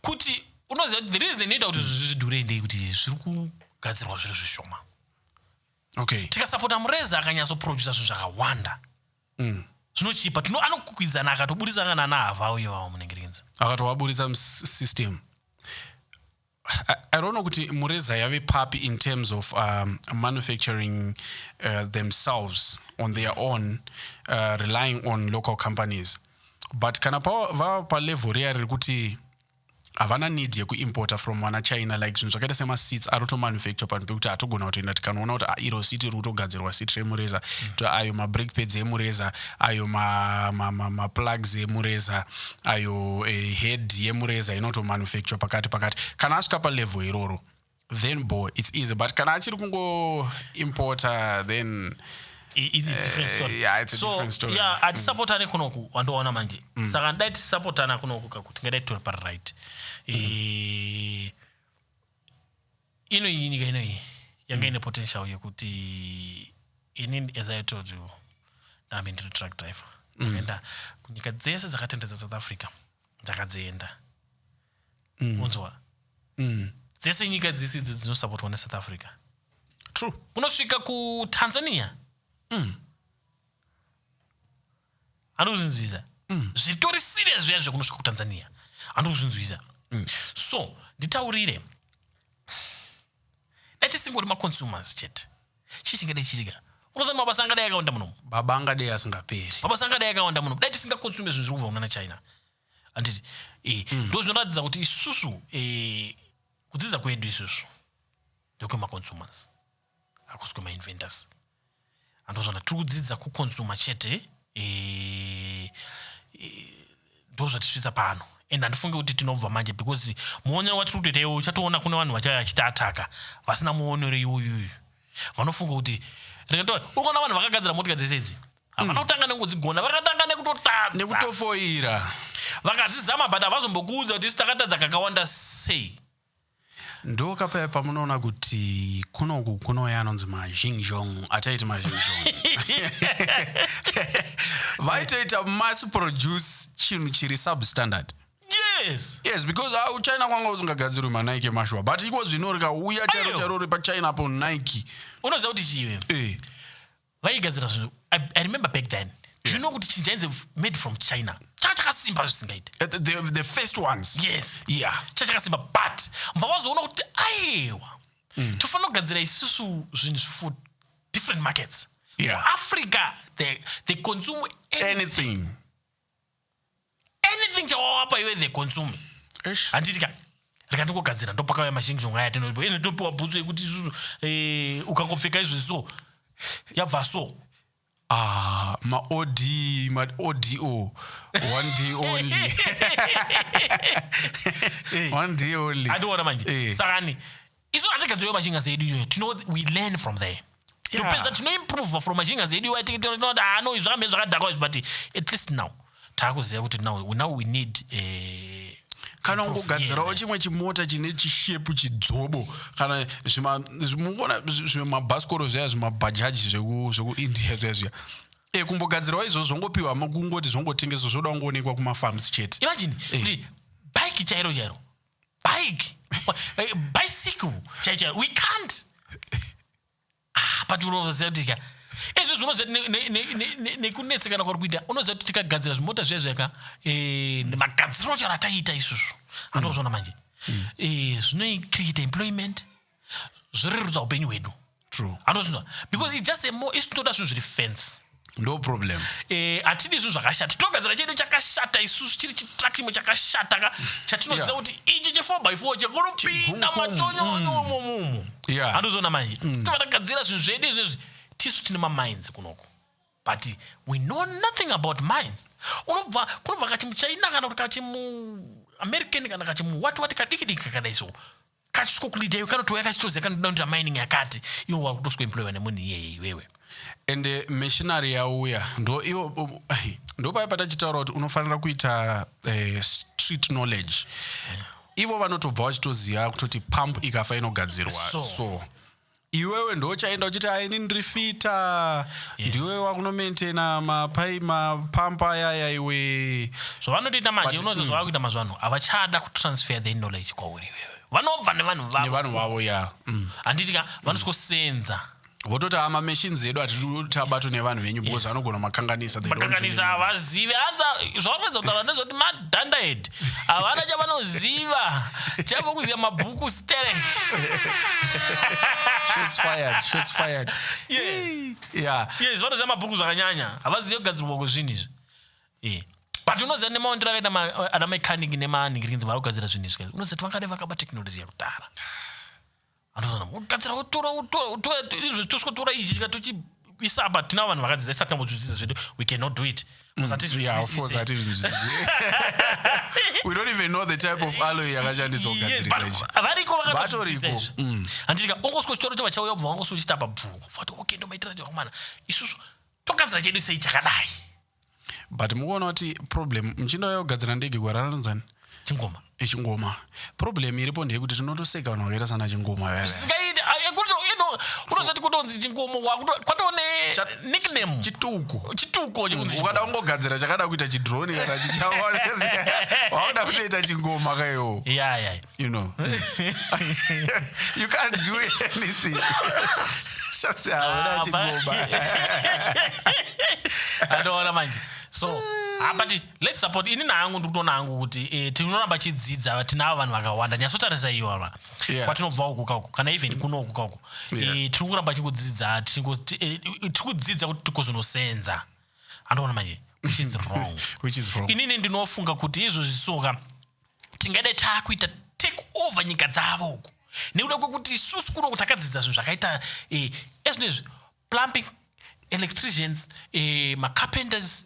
kuti unoziva kuti the reason inoita kuti zvidhure ndei kuti zviri kugadzirwa zviro zvishoma. Okay, tikasapota Wayez akanyatsoprodusa zvinhu zvakawanda zvinochipa anokwidzana akatoburisana nahavha uyo vavo munengerenza akatovaburitsa system. I don't know kuti Wayez yave papi in terms of manufacturing themselves on their own, relying on local companies. But kana va pa level riri kuti havana need yekuimporta from wana China like zvinhu zvakaita semaseats arotomanufacture panhu pekuti hatogona kutoenda tikanoona kuti iro seat iri kutogadzirwa seat reWayez ayo mabrake pads eWayez ayo maplugs eWayez ayo head yeWayez inotomanufacture pakati kana asvika palevel iroro then it's easy, but kana achiri kungoimporta then it's a different story. Yeah, it's a different story. Yeah, atisapotane kunoku wandoona manje saka ndai tisapotana kunoku kakuti ngadai tori pari right. Nyika inoyi yanga ine potential yekuti inini as I told you ndambe ndiri truck driver ndaenda kunyika dzese dzakatendedza South Africa ndakadzienda unzwa dzese nyika dzese dzinosapotwa neSouth Africa. True. Unosvika kuTanzania anozvinzwisa zvitori serious zviya zvekunosvika kuTanzania anozvinzwisa. So nditaurire datisingori maconsumers chete chii chingadai chiitika unoziva mabasa angadai akawanda munomu baba angadai asingaperi mabasa angadai akawanda munomu dai tisingakonsume zvinhu zviri kubva kuna China anditi ndo zvinoratidza kuti isusu kudzidza kwedu isusu ndokwemaconsumers hakusi kwemainventors andozvana tiri kudzidza kukonsuma chete ndo zvatisvitsa pano and handifunge kuti tinobva manje because muonero watiri kutoita iwo uchatoona kune vanhu vachachitaataka vasina muonero iwoyuyu vanofunga kuti ukaona vanhu vakagadzira motika dzese idzi havana kutanga nengodzigona vakatanga nekutotadza nekutofoira vakadzizama but havazombokuudza kuti isu takatadza kakawanda sei. Ndo kapaya pamunoona kuti kunoku kunouya anonzi mazhingjong ataiti mazhingjong vaitoita mass produce chinhu chiri substandard. Yes, because China kwanga usingagadzirwi maNike mashua but iko zvino rikauya charo pachina po Nike unoziva kuti chiwe vaigadzira zvinhu. I remember back then do you know kuti chinjainzi made from China chakasimba zvisingaite the first ones. Yes, yeah, chakasimba but mva wazoona kuti aiwa tofanira kugadzira isusu zvinhu for different markets Yeah. Africa, they consume Anything. Anything chawapa iwe they consume. Anditika rikandikogadzira ndopakauya mashingishonga aya ene topiwa bhutsu yekuti isusu ukangopfeka izvo so yabva so ma-ODO 1 day only. 1 day only. Andiona manje sakani isu atigadzira mashinga zedu iyoyo we learn from there. Topedza tinoimprove from mashinga zedu iyoyo tinoda ano zvakamira zvakadhakwa but at least now taakuziva kuti now we need kana ungogadzirawo chimwe chimota chine chishepu chidzobo kana muona zvimabhasikoro zviya zvimabhajaji zvekuindia zviya kumbogadzirawo izvo zvongopiwa kungoti zvongotengeswa zvoda kungoonekwa kumafarms chete. Imagine kuti bike chairo bicycle chairo we can't but unoziva kuti izvo zvinoziva nekunetsekana kwari kuita unoziva kuti tikagadzira zvimota zviya zvaka nemagadziro chara taita isusu andozvona manje zvinoicreate employment zvorerudza upenyu hwedu andozvona because it's just isinoda zvinhu zviri fence no problem. Hatidi zvinhu zvakashata togadzira chedu chakashata isusu chiri chitrack chimwe chakashata chatinoziva kuti ichi che4x4 chekunopinda machonyo mumu andozvona manje tova tagadzira zvinhu zvedu izvezvi tisu tine maminds kunoko but we know nothing about minds. Kunobva kachimuchina kana kuti kachimuamerican kana kachimuwati kadiki kakadaiso kachikokulidaiyo kanotouya kachitoziva kanoda mining yakati iwo wakutosikoemployiwa nemunhu iyeye iwewe ende machinery yauya ndo paya patachitaura kuti unofanira kuita street knowledge. Ivo vanotobva vachitoziva kutoti pump ikafa inogadzirwa so iwewe ndochaenda uchiti aini ndirifita ndiwe wakunomaintaina mapampa ayaya iwe zvavanotoita manje unoziva zvavakuita mazvano havachada kutransfer the knowledge kwauri iwewe vanobva nevanhu vavo handitika vanosikosenza vototi machines edu hatitabatwa nevanhu venyu because vanogona makanganisa havazivi hanza zvavanoedza kutaura ndezvoti madhandahedi havana chavanoziva chavokuziva mabhuku stere. Shots fired. Yes, vanoziva mabhuku zvakanyanya havazivi kugadzirwa kwezvinhu izvi but unoziva nemaondero akaita ana mechanic nemanhingirikinzi vari kugadzira zvinhu izvi unoziva kuti vangade vakaba teknoloji yakudhara gadzira tosikotora ichi tikatochiisa apa tina vanhu vakadzidza isati tambozvidzidza zvedu we cannot do it. We don't even know the type of alloy yakashandiswa kugadzirisa ichi. Variko vakatodzidza izvi. Handitika ongosiko chitoro chova chauya kubva wangosiko uchitapa bvuko. Fati okay ndomaitira chakomana. Isusu togadzira chedu sei chakadai. But mukuona kuti problem muchinda yogadzira ndege kwararadzani chingoma echingoma problem iripo ndeyekuti tinotoseka vanhu vakaita sana chingoma singaiti unozati kutonzi chingoma kwatone nickname chituko ukada ungogadzira chakada kuita chidroni kana chichawakuda kutoita chingoma kaiwo you know you can't do anything just havana chingoma adoona manje so but let's support ini nangu ndikutoona hangu kuti tinoramba chidzidza tinavo vanhu vakawanda nyasotarisa iwava kwatinobva uku kauku kana even kuno uku kauku tiri kuramba chikudzidza tikudzidza kuti tikozonosenza andoona manje which is wrong inini ndinofunga kuti izvo zvisoka tingade takuita take over nyika dzavo uku nekuda kwekuti isusu kuno kutakadzidza zvinhu zvakaita ezvinezvi plumbing electricians carpenters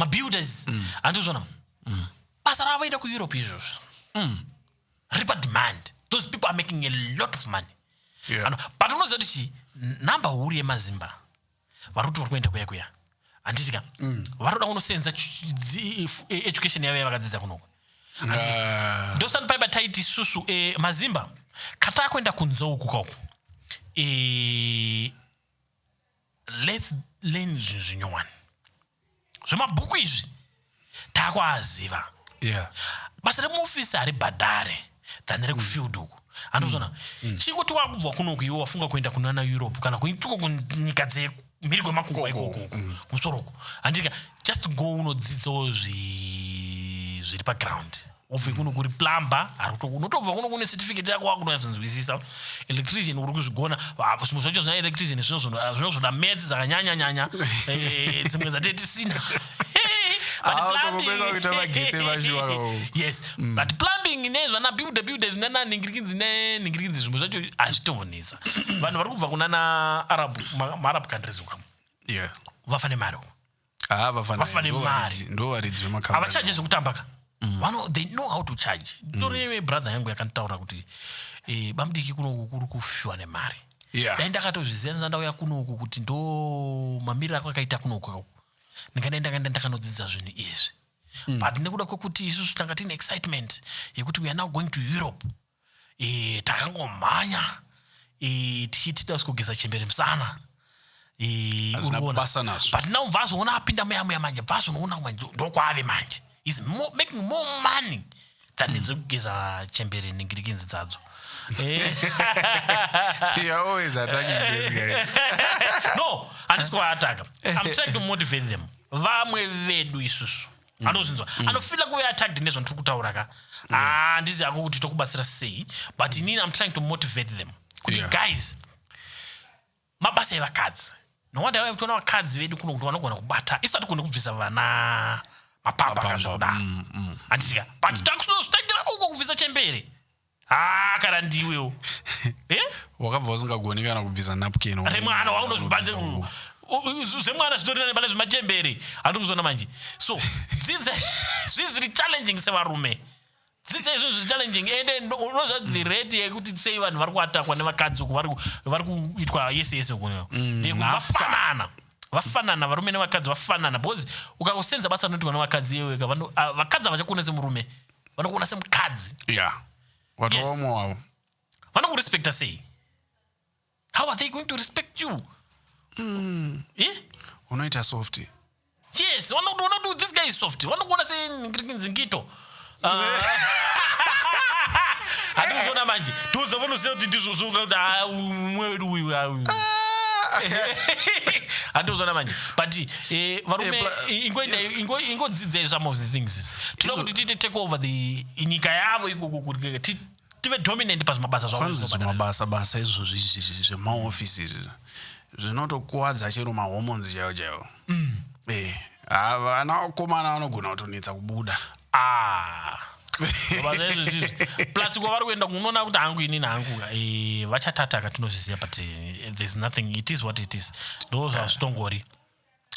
builders andizvona basa ravoenda kuEurope izvozvo ripa demand those people are making a lot of money but unoziva kuti namba huru yemazimba vari kuti vari kuenda kuya handitika varoda kunosenza education yavo yavakadzidza kunoko ndosani paiba taiti isusu mazimba kataa kuenda kunze uku kauku let's learn zvinyowani zvemabhuku izvi taakwaziva basa remuofisi haribhadhare than rekufield uku andozvona chingoti wakubva kunoku iwe wafunga kuenda kunana Europe kana kuituko kunyika dzemhiri kwemakungwa ikoko kumusoro uku handika just go unodzidzawo zviri paground obve kuno kuri plumber unotobva kuno kune certificate yako wakunazonzwisisa electrician uri kuzvigona zvimwe zvacho zvina electrician zvinozoda maths dzakanyanya dzimwe dzatetisina yes but plumbing nezvana builder zvinana ningirikidzi zvimwe zvacho hazvitombonetsa vanhu vari kubva kuna maarab countries uka vafane mari vafane mari havachaje zvekutambaka they know how to charge tori brother yangu yakanitaura kuti bamudiki kunoku kuri kufyiwa nemari dai ndakatozviziva ndauya kunoku kuti ndo mamiriro ako akaita kunoku ndingandaenda ndakanodzidza zvinhu izvi but nekuda kwekuti isusu tanga tine excitement yekuti we are now going to Europe takangomhanya tichitida kugeza chembere musana but now mvazoona apinda muya manje mvazoona manje ndokwave manje is making more money than nezekugeza chembere nengirikinzi dzadzo. You're always attacking this guy. No, andisikuvaataka. I'm trying to motivate them. Vamwe vedu isusu anozvinzwa anofila kuve attacked nezvo ndiri kutaura ka handizi hako kuti tokubatsira sei, but inini I'm trying to motivate them kuti guys mabasa evakadzi nowanda wave kutoona vakadzi vedu kuno kuti vanogona kubata isati kune kubvisa vana mapamba akazvoda handitika but takusozvitangira uko kubvisa chembere kana ndiwewo wakabva usingagoni kana kubvisa napkin remwana waunozvibate zemwana zvitorina nebale zvemachembere handikuzona manje. So dzidza zviri challenging sevarume, dzidza izvo zviri challenging ende unozva the rate yekuti sei vanhu vari kuatakwa nevakadzi uku vari kuitwa yese kuno vafanana varume nevakadzi vafanana because ukakusenza basa rinoitwa nevakadzi yeweka vakadzi havachakuna semurume vanokuona semukadzi watoomwe wavo vanokurespekta sei. How are they going to respect you? Unoita soft. Yes, wanokuti this guy is soft. Wanokuona sengito. Handikuzona manje. Toza vanoziva kuti ndizozoka umwedu uyu. Handikuzona manje. But varume ingodzidza some of the things. Tinoda kuti tite take over the nyika yavo ikoko kuti tive dominant pazvimabasa zvamabasa izvozvi zvemaofisi zvinotokuwadza chero mahormones chaiwo vanakomana vanogona kutonetsa kubuda plus kwavari kuenda kunoona kuti hangu inini hangu vachatataka tinozviziva but there's nothing, it is what it is, ndo zvazvitongori.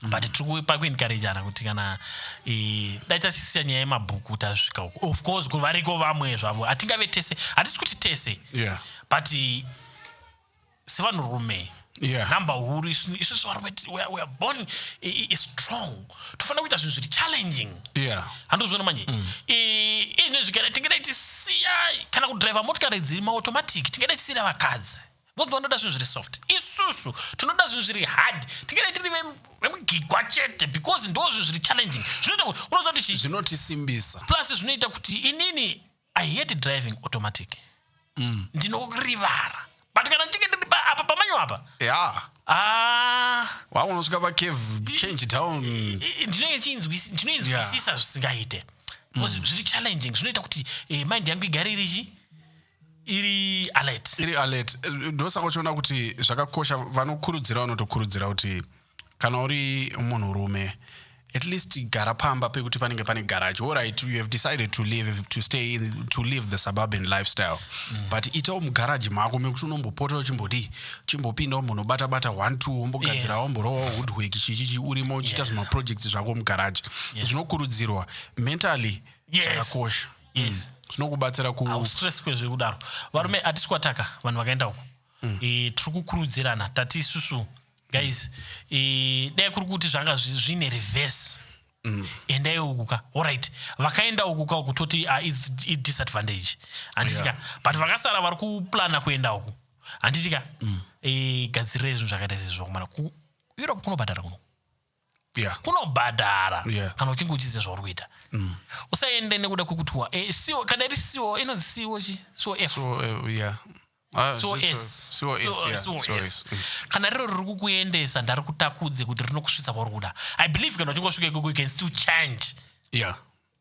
But tiri pakuencouragana kuti kana dai tachisiya nyaya yemabhuku tasvika uko of course kuvariko vamwe zvavo hatingave tese, hatisi kuti tese but sevanhurume number huru isusu varume we are born strong, tofanira kuita zvinhu zviri challenging. Handozviona manje ine zvikara tingadai tisiya kana kudriva motikari dziri maautomatic tingadai tisiyira vakadzi because vanoda zvinhu zviri soft, isusu tinoda zvinhu zviri hard tingadai tiri vemugigwa chete because ndo zvinhu zviri challenging unoziva kuti zvinotisimbisa plus zvinoita kuti inini I hate driving automatic ndinorivara but kana ndichinge ndiri apa pamanyo apa unosvika pacave change down ndinoinzwisisa zvisingaite because zviri challenging zvinoita kuti mind yangu igare iri alert. Ndosaka uchiona kuti zvakakosha vanotokurudzira kuti kana uri munhurume at least gara pamba pekuti panenge pane garage. All right, you have decided to live the suburban lifestyle but itawo mugarage mako mekuti unombopota chimbopinda umbonobata 1-2 umbogadzira umborowa woodwork chichichi urimo uchiita zvimaprojects zvako mugarage. Zvinokurudzirwa mentally zvakakosha. Zvinokubatsira stress kwezviri kudaro. Varume hatisi kuataka vanhu vakaenda uko tiri kukurudzirana tati isusu guys dai kuri kuti zvanga zvine reverse endai ukuka alright vakaenda ukuka uku toti it's disadvantage handitika but vakasara vari kuplana kuenda uku handitika gadzirire zvinhu zvakaita sezvo kumana ku Europe kunobhadhara kunobhadhara kana uchinge uchiziva zvauri kuita usaende nekuda kwekuti siwo kana iri siwo inonzi siwo S kana riro riri kukuendesa ndari kutakudze kuti rinokusvitsa pauri kuda. I believe kana uchingosvika ikoko you can still change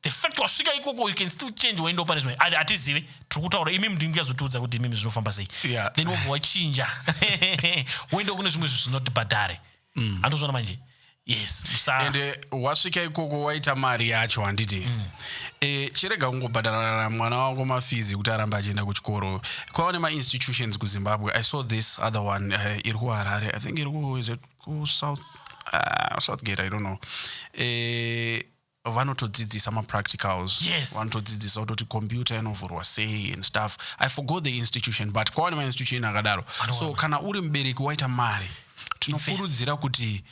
the fact wasvika ikoko you can still change waenda pane hatizive tiri kutaura imi ndingazotiudza kuti imimi zvinofamba sei then wobva wachinja woenda kune zvimwe zvinhu zvinotibhadhare andozvona manje yes ende wasvika ikoko waita mari yacho handiti chirega kungobhadhara mwana wako mafizi kuti arambe achienda kuchikoro kwava nema-institutions kuzimbabwe. I saw this other one iri kuharare, I think iri southgate, I don't know. Vanotodzidzisa ma-practicals, vanotodzidzisa kutoti computer inovhurwa sei and stuff. I forgot the institution, but kwava nema-institution akadaro. So kana uri mubereki waita mari, tinokurudzira kuti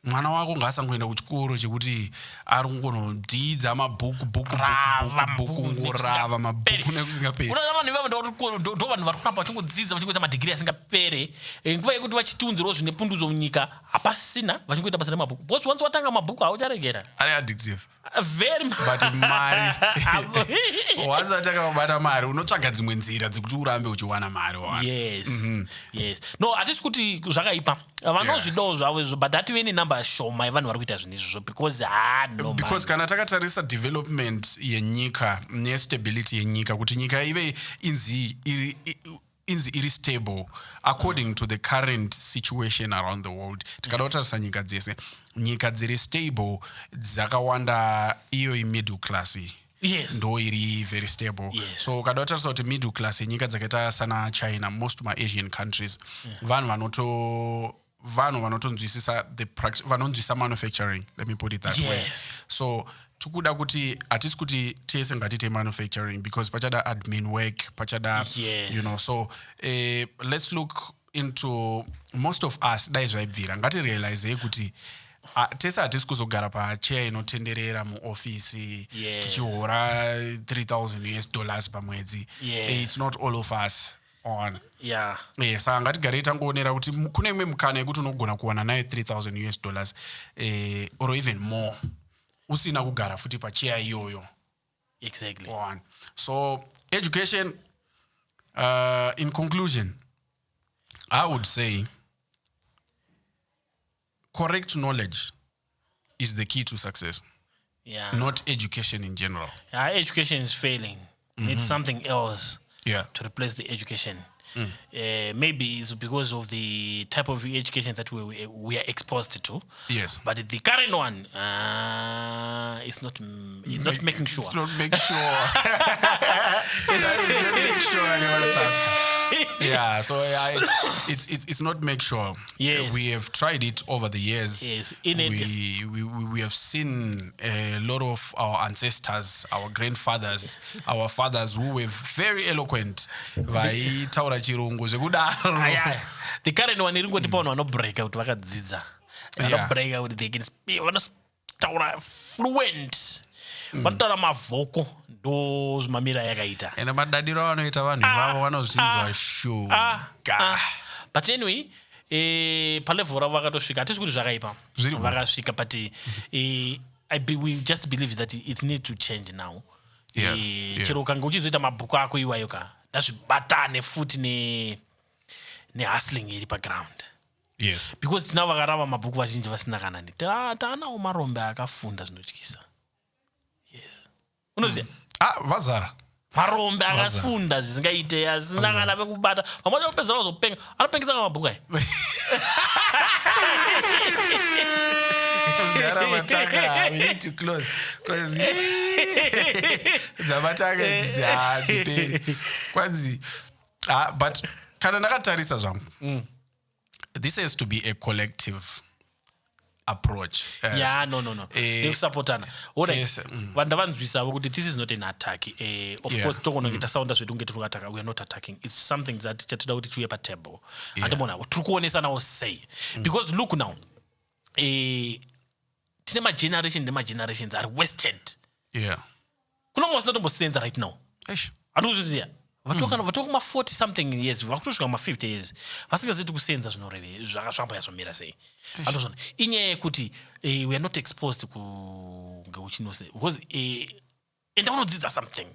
mwana wako ngaasangoenda kuchikoro chekuti ari kungonodzidza mabhuku ngorava mabhuku nekusingaperi. Unoona vanhu ivavo ndo vanhu vari kuramba vachingodzidza vachingoita madhigiri asingapere nguva yekuti vachitunzirawo zvine pundudzo munyika hapasina vachingoita basa remabhuku because once watanga mabhuku haucharegera ari addictive very but mari once watanga kubata mari unotsvaga dzimwe nzira dzekuti urambe uchiwana mari. Yes no hatisi kuti zvakaipa vanozvidawo zvavo izvo but hative nenamba shoma yevanhu vari kuita zvinhu izvozvo because kana takatarisa development yenyika nestability yenyika kuti nyika ive inzi iri stable according to the current situation around the world. Tikada kutarisa nyika dziri stable dzakawanda iyo middle class ndo iri very stable. So kada kutarisa kuti middle class yenyika dzakaita sana China, most ma-Asian countries, vanhu vanotonzwisisa vanonzwisa manufacturing, let me put it that way. So tukuda kuti hatisi kuti tese ngatite manufacturing because pachada admin work pachada you know. So let's look into most of us dai zvaibvira ngati realize kuti tese hatisi kuzogara pachair inotenderera muofisi tichihora $3,000 pamwedzi. It's not all of us on. Saka ngatigare tangoonera kuti kune imwe mukana yekuti unogona kuwana nayo $3,000 or even more usina kugara futi pachair iyoyo. Exactly. So education, in conclusion, I would say correct knowledge is the key to success. Not education in general. Education is failing. It's something else to replace the education. Maybe it's because of the type of education that we are exposed to. But the current one is not making sure. It's not making sure. It's not make sure. We have tried it over the years. We have seen a lot of our ancestors, our grandfathers, our fathers who were very eloquent. The current one iringoti pa vanhu vanobreka kuti vakadzidza vanobreka kuti they can speak, vanotaura fluent, vanotaura mavhoko, ndo zvimamira yakaita ende madadiro avanoita vanhu ivavo vanozvinzwa shuga. But anyway, palevel ravo vakatosvika hatisi kuti zvakaipa vakasvika but we just believe that it needs to change now. Chero ukanga uchizoita mabhuku ako iwayo ka ndazvibatane futi nehustling iri paground. Because tinavo vakarava mabhuku vazhinji vasina kana taanawo marombe akafunda zvinotyisa. Unoziva vazara marombe akafunda zvisingaite asina kana pekubata vamwe vachopedza vazopenga anopengesa ka mabhuku aya we need to close because kwanzi but kana ndakatarisa zvangu this has to be a collective approach. Nekusupportana. Vanhu ndavanzwisavo kuti this is not an attack. Of course togona kuita sounda zvedu kunge tiri kuataka, we are not attacking. It's something that chatida kuti tiuye patable. Andimona tiri kuonesanawo sei because look now, tine mageneration nemagenerations are wasted. Kuna mwe vasinatombosenza right now. Andikuzviziva vatoka kuma-40 something years vakutosvika kuma-50 years vasingaziti kusenza zvinoreve zvakasvamba yazvomira sei. Andozvona inyaya yekuti we are not exposed ngeuchinose because enda unodzidza something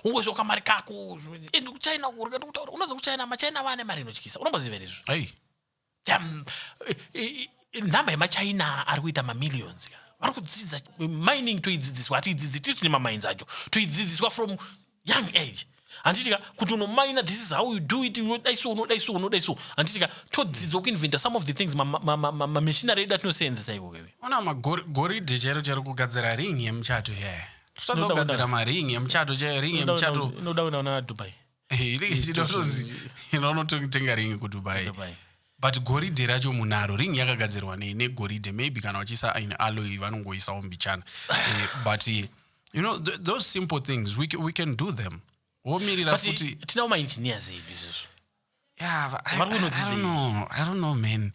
ungozva kamari kako kuchina unoza kuchina machina vane mari inotyisa unomboziva izvo. Nhamba yemachina ari kuita mamillions vari kudzidza mining toidzidziswa hatiidzidzi tisi tine mamainzi acho toidzidziswa from young age handitika kuti unomina this is how you do it unodai so handitika todzidzwa kuinventa some of the things mamachinery edu atinosenzesa ikokwe ona magoridhe chairo kugadzira ring yemuchato yeah totadza kugadzira maring yemuchato chairo ring yemuchato inoda unaona Dubai inotonzi inonotenga ring kuDubai but goridhe racho munaro ring yakagadzirwa negoridhe maybe kana vachisa in alloy vanongoisawo mbichana but you know those simple things we can do them womirira futi tinawo maengineers edu izvozvo yeah I don't know man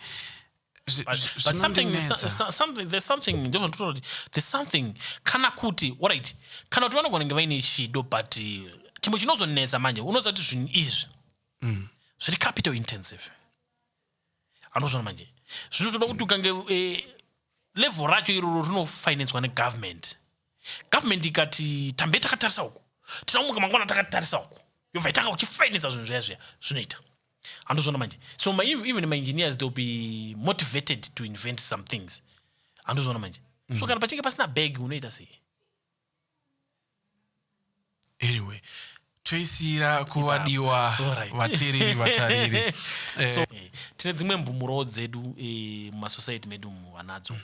but there's something kana kuti alright kana kuti vanogona kunge vaine chido but chimwe chinozonetsa manje unoziva kuti zvinhu izvi zviri capital intensive andozvona manje zvinotoda kuti ukange level racho iroro rinofinancwa negovernment ikati tambe takatarisa uku tinamuka mangwana takatarisa uku yobva itanga uchifinansa zvinhu zviya zvinoita andozvona manje so even my engineers they'll be motivated to invent some things andozvona manje so kana pachinge pasina bag unoita sei anyway toisira kuvadiwa vateereri vatariri so tine dzimwe mbumuro dzedu mumasociety medu vanadzo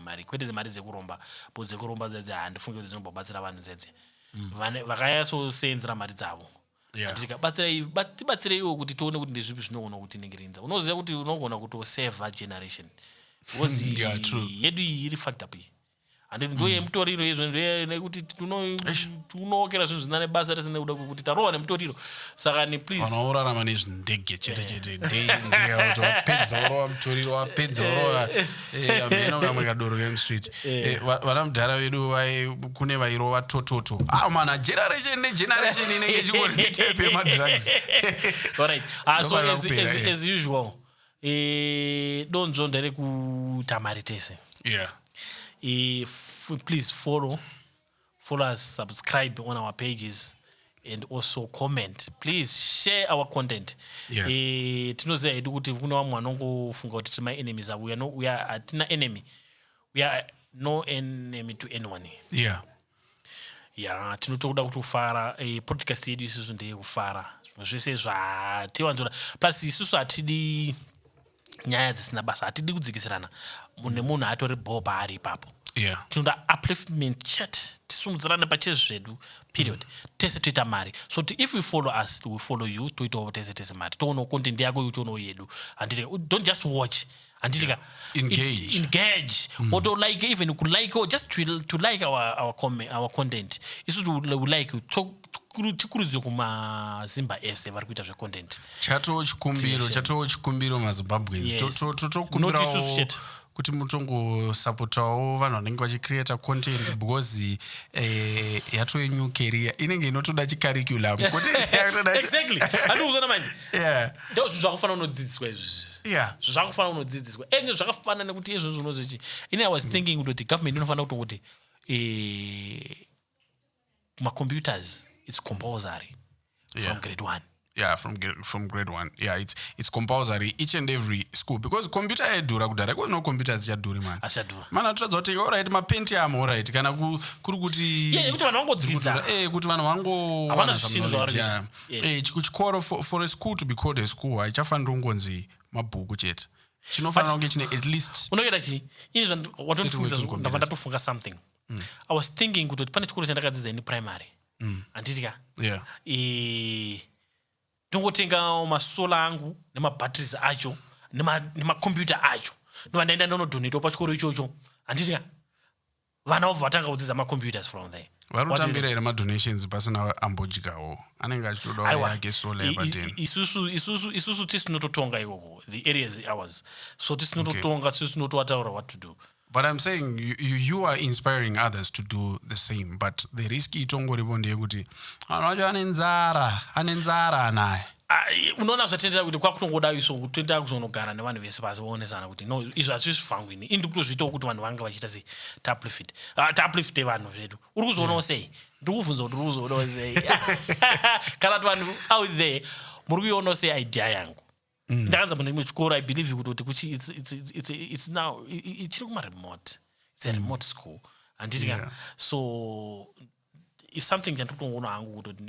mari kwete dzemari dzekuromba bo dzekuromba dzedze handifungi kuti dzinombobatsira vanhu dzedze vakanyatsoseenzera mari dzavo tibatsireiwo kuti tione kuti ndezvipi zvinogona kutinengeredza unoziva kuti unogona kutoseva generation because yedu iyi iri fucked up iyi handiti ndo yemutoriro izvo nekuti tunookera zvinhu zvina nebasa risina kuda kuti tarohwa nemutoriro saka ni please vanaorarama nezvindege chete kuti wapedza urova mutoriro wapedza urova ameno kamwe kadoro remstreet vana mudhara vedu kune vairova tototo mana generation negeneration inenge ichingori tepe madrugs alright so as usual donzvo nderekutamari tese please follow us, subscribe on our pages and also comment. Please share our content. Tinoziva hedu kuti kuna vamwe vanongofunga kuti tiri my enemies. We are atina enemy. We are no enemy to anyone. Tinotoda kuti kufara podcast yedu isusu ndeye kufara. Zvese zvatiwanzora. Plus isusu hatidi nyaya dzisina basa, hatidi kudzikisirana. Munhu atori boba ari ipapo. Tinoda upliftment chat tisumudzirane pachezvedu period tese toita mari so if we follow us we follow you toitawo tese mari toonawo content yako ichionawo yedu handiti don't just watch handiti engage or to like even kulike or just to like our content isu to like tikurudzire kumazimba ese vari kuita zvecontent chatowo chikumbiro mazimbabweans totokumbirawo kuti mutongosapotawo vanhu vanenge vachicreata content because yato new career inenge inotoda chicurriculum exactly handikuzona manje ndo zvinhu zvakafanira unodzidziswa izvi zvakafanira unodzidziswa enge zvakafanira nekuti izvozvo unozvichi ine I was thinking kuti government inofanira kuti macomputers it's compulsory from grade 1 from grade 1 it's compulsory each and every school because computer yadhura kudhara because no computers chadhuri mana totadza kutenga alright mapentium alright kana kuri kuti kuti vanhu vangodzidza kuti vanhu vangowana knowledge kuchikoro for a school to be called a school haichafaniri kungonzi mabhuku chete chinofanira kunge chine at least unoita chii ini zvatondifungisa ndabva ndatofunga something I was thinking kuti pane chikoro chandakadzidza ini primary handitika ndongotenga masola angu nemabhatteries acho nemakombiyuta acho ndova ndaenda ndonodonetawo pachikoro ichocho handitika vana vobva vatanga kudzidza macomputers from there vari kutambira here madonations pasina ambodyawo anenge achitodawo yake sola yapadeni isusu tisinototonga ikoko the areas ours so tisinototonga tisinotovataura what to do. But I'm saying you are inspiring others to do the same. But the risk itongoripo ndeyekuti anocho anenzara anaye. Unoona zvatendera kuti kwakutongoda iso kutoenda kuzonogara nevanhu vese pasi vaonesana kuti no izvo hazvisifangwi ini indi kutozviitawo kuti vanhu vanga vachiita sei taplifte vanhu zvedu uri kuzoonawo sei ndiri kuvhunza kuti uri kuzoonawo sei kana kuti vanhu out there muri kuionawo sei idea yangu ndakanza mune chikoro I believe kuti it's now ichiri kuma remote it's a remote school handiti Yeah. so it's something chandikutoona hangu kuti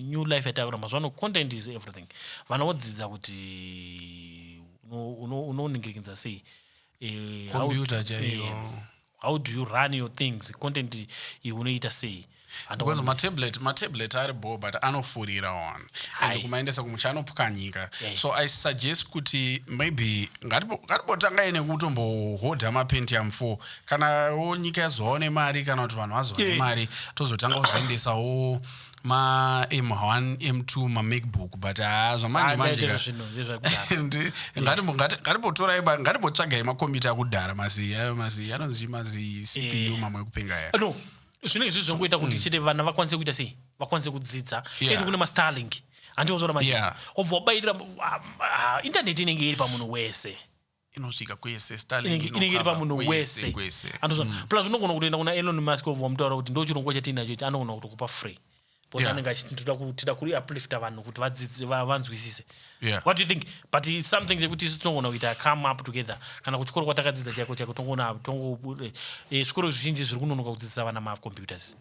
new life yataura mazuvano content is everything vana vodzidza kuti unoningirikidza sei Computer chaiyo. how do you run your things content unoita sei Because my tablet ari bo but anofurira one and kumaendesa kumucha anopwanyika. So I suggest kuti maybe ngatibotanga ine kutombohodha mapentium 4 kana nyika yazoone mari kana kuti vanhu vazoone mari tozotanga kuzoendesawo ma M1 M2 ma MacBook but zvamanje ngatibotorai ngatibotsvagai makombiyuta akudhara mazi anonzi mazi CPU mamwe ekupenga ya no zvinenge izvi zvongoita kuti chete vana vakwanise kuita sei vakwanise kudzidza ende kune mastarlink handizvozvona macho obva wabairira internet inenge iri pamunhu wese inosvika kwese Starlink inenge iri pamunhu wese handizvozvona plus unogona kutoenda kuna Elon Musk obva wamutaura kuti ndo chirongwa chatinacho kuti anogona kutokupa free because anenge achitida kuri uplifta vanhu kuti vadzidze vanzwisise. What do you think? But it's something chekuti isi tinogona kuita come up together kana kuchikoro kwatakadzidza chaiko tongona zvikoro zvizhinji zviri kunonoka kudzidzisa vana macomputers.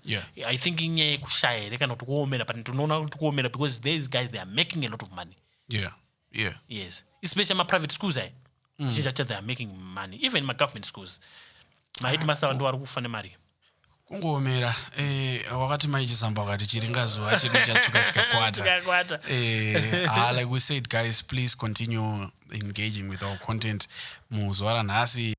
I think inyaya yekushaya here kana kuti kuomera but tinoona kuti kuomera because these guys they are making a lot of money. Yes, especially my private schools they are making money, even my government schools my headmaster ndo ari kufa nemari kungoomera wakati maichisamba wakati chiringazuva chedu chatsvuka chikakwata like we said guys, please continue engaging with our content muzuva ranhasi.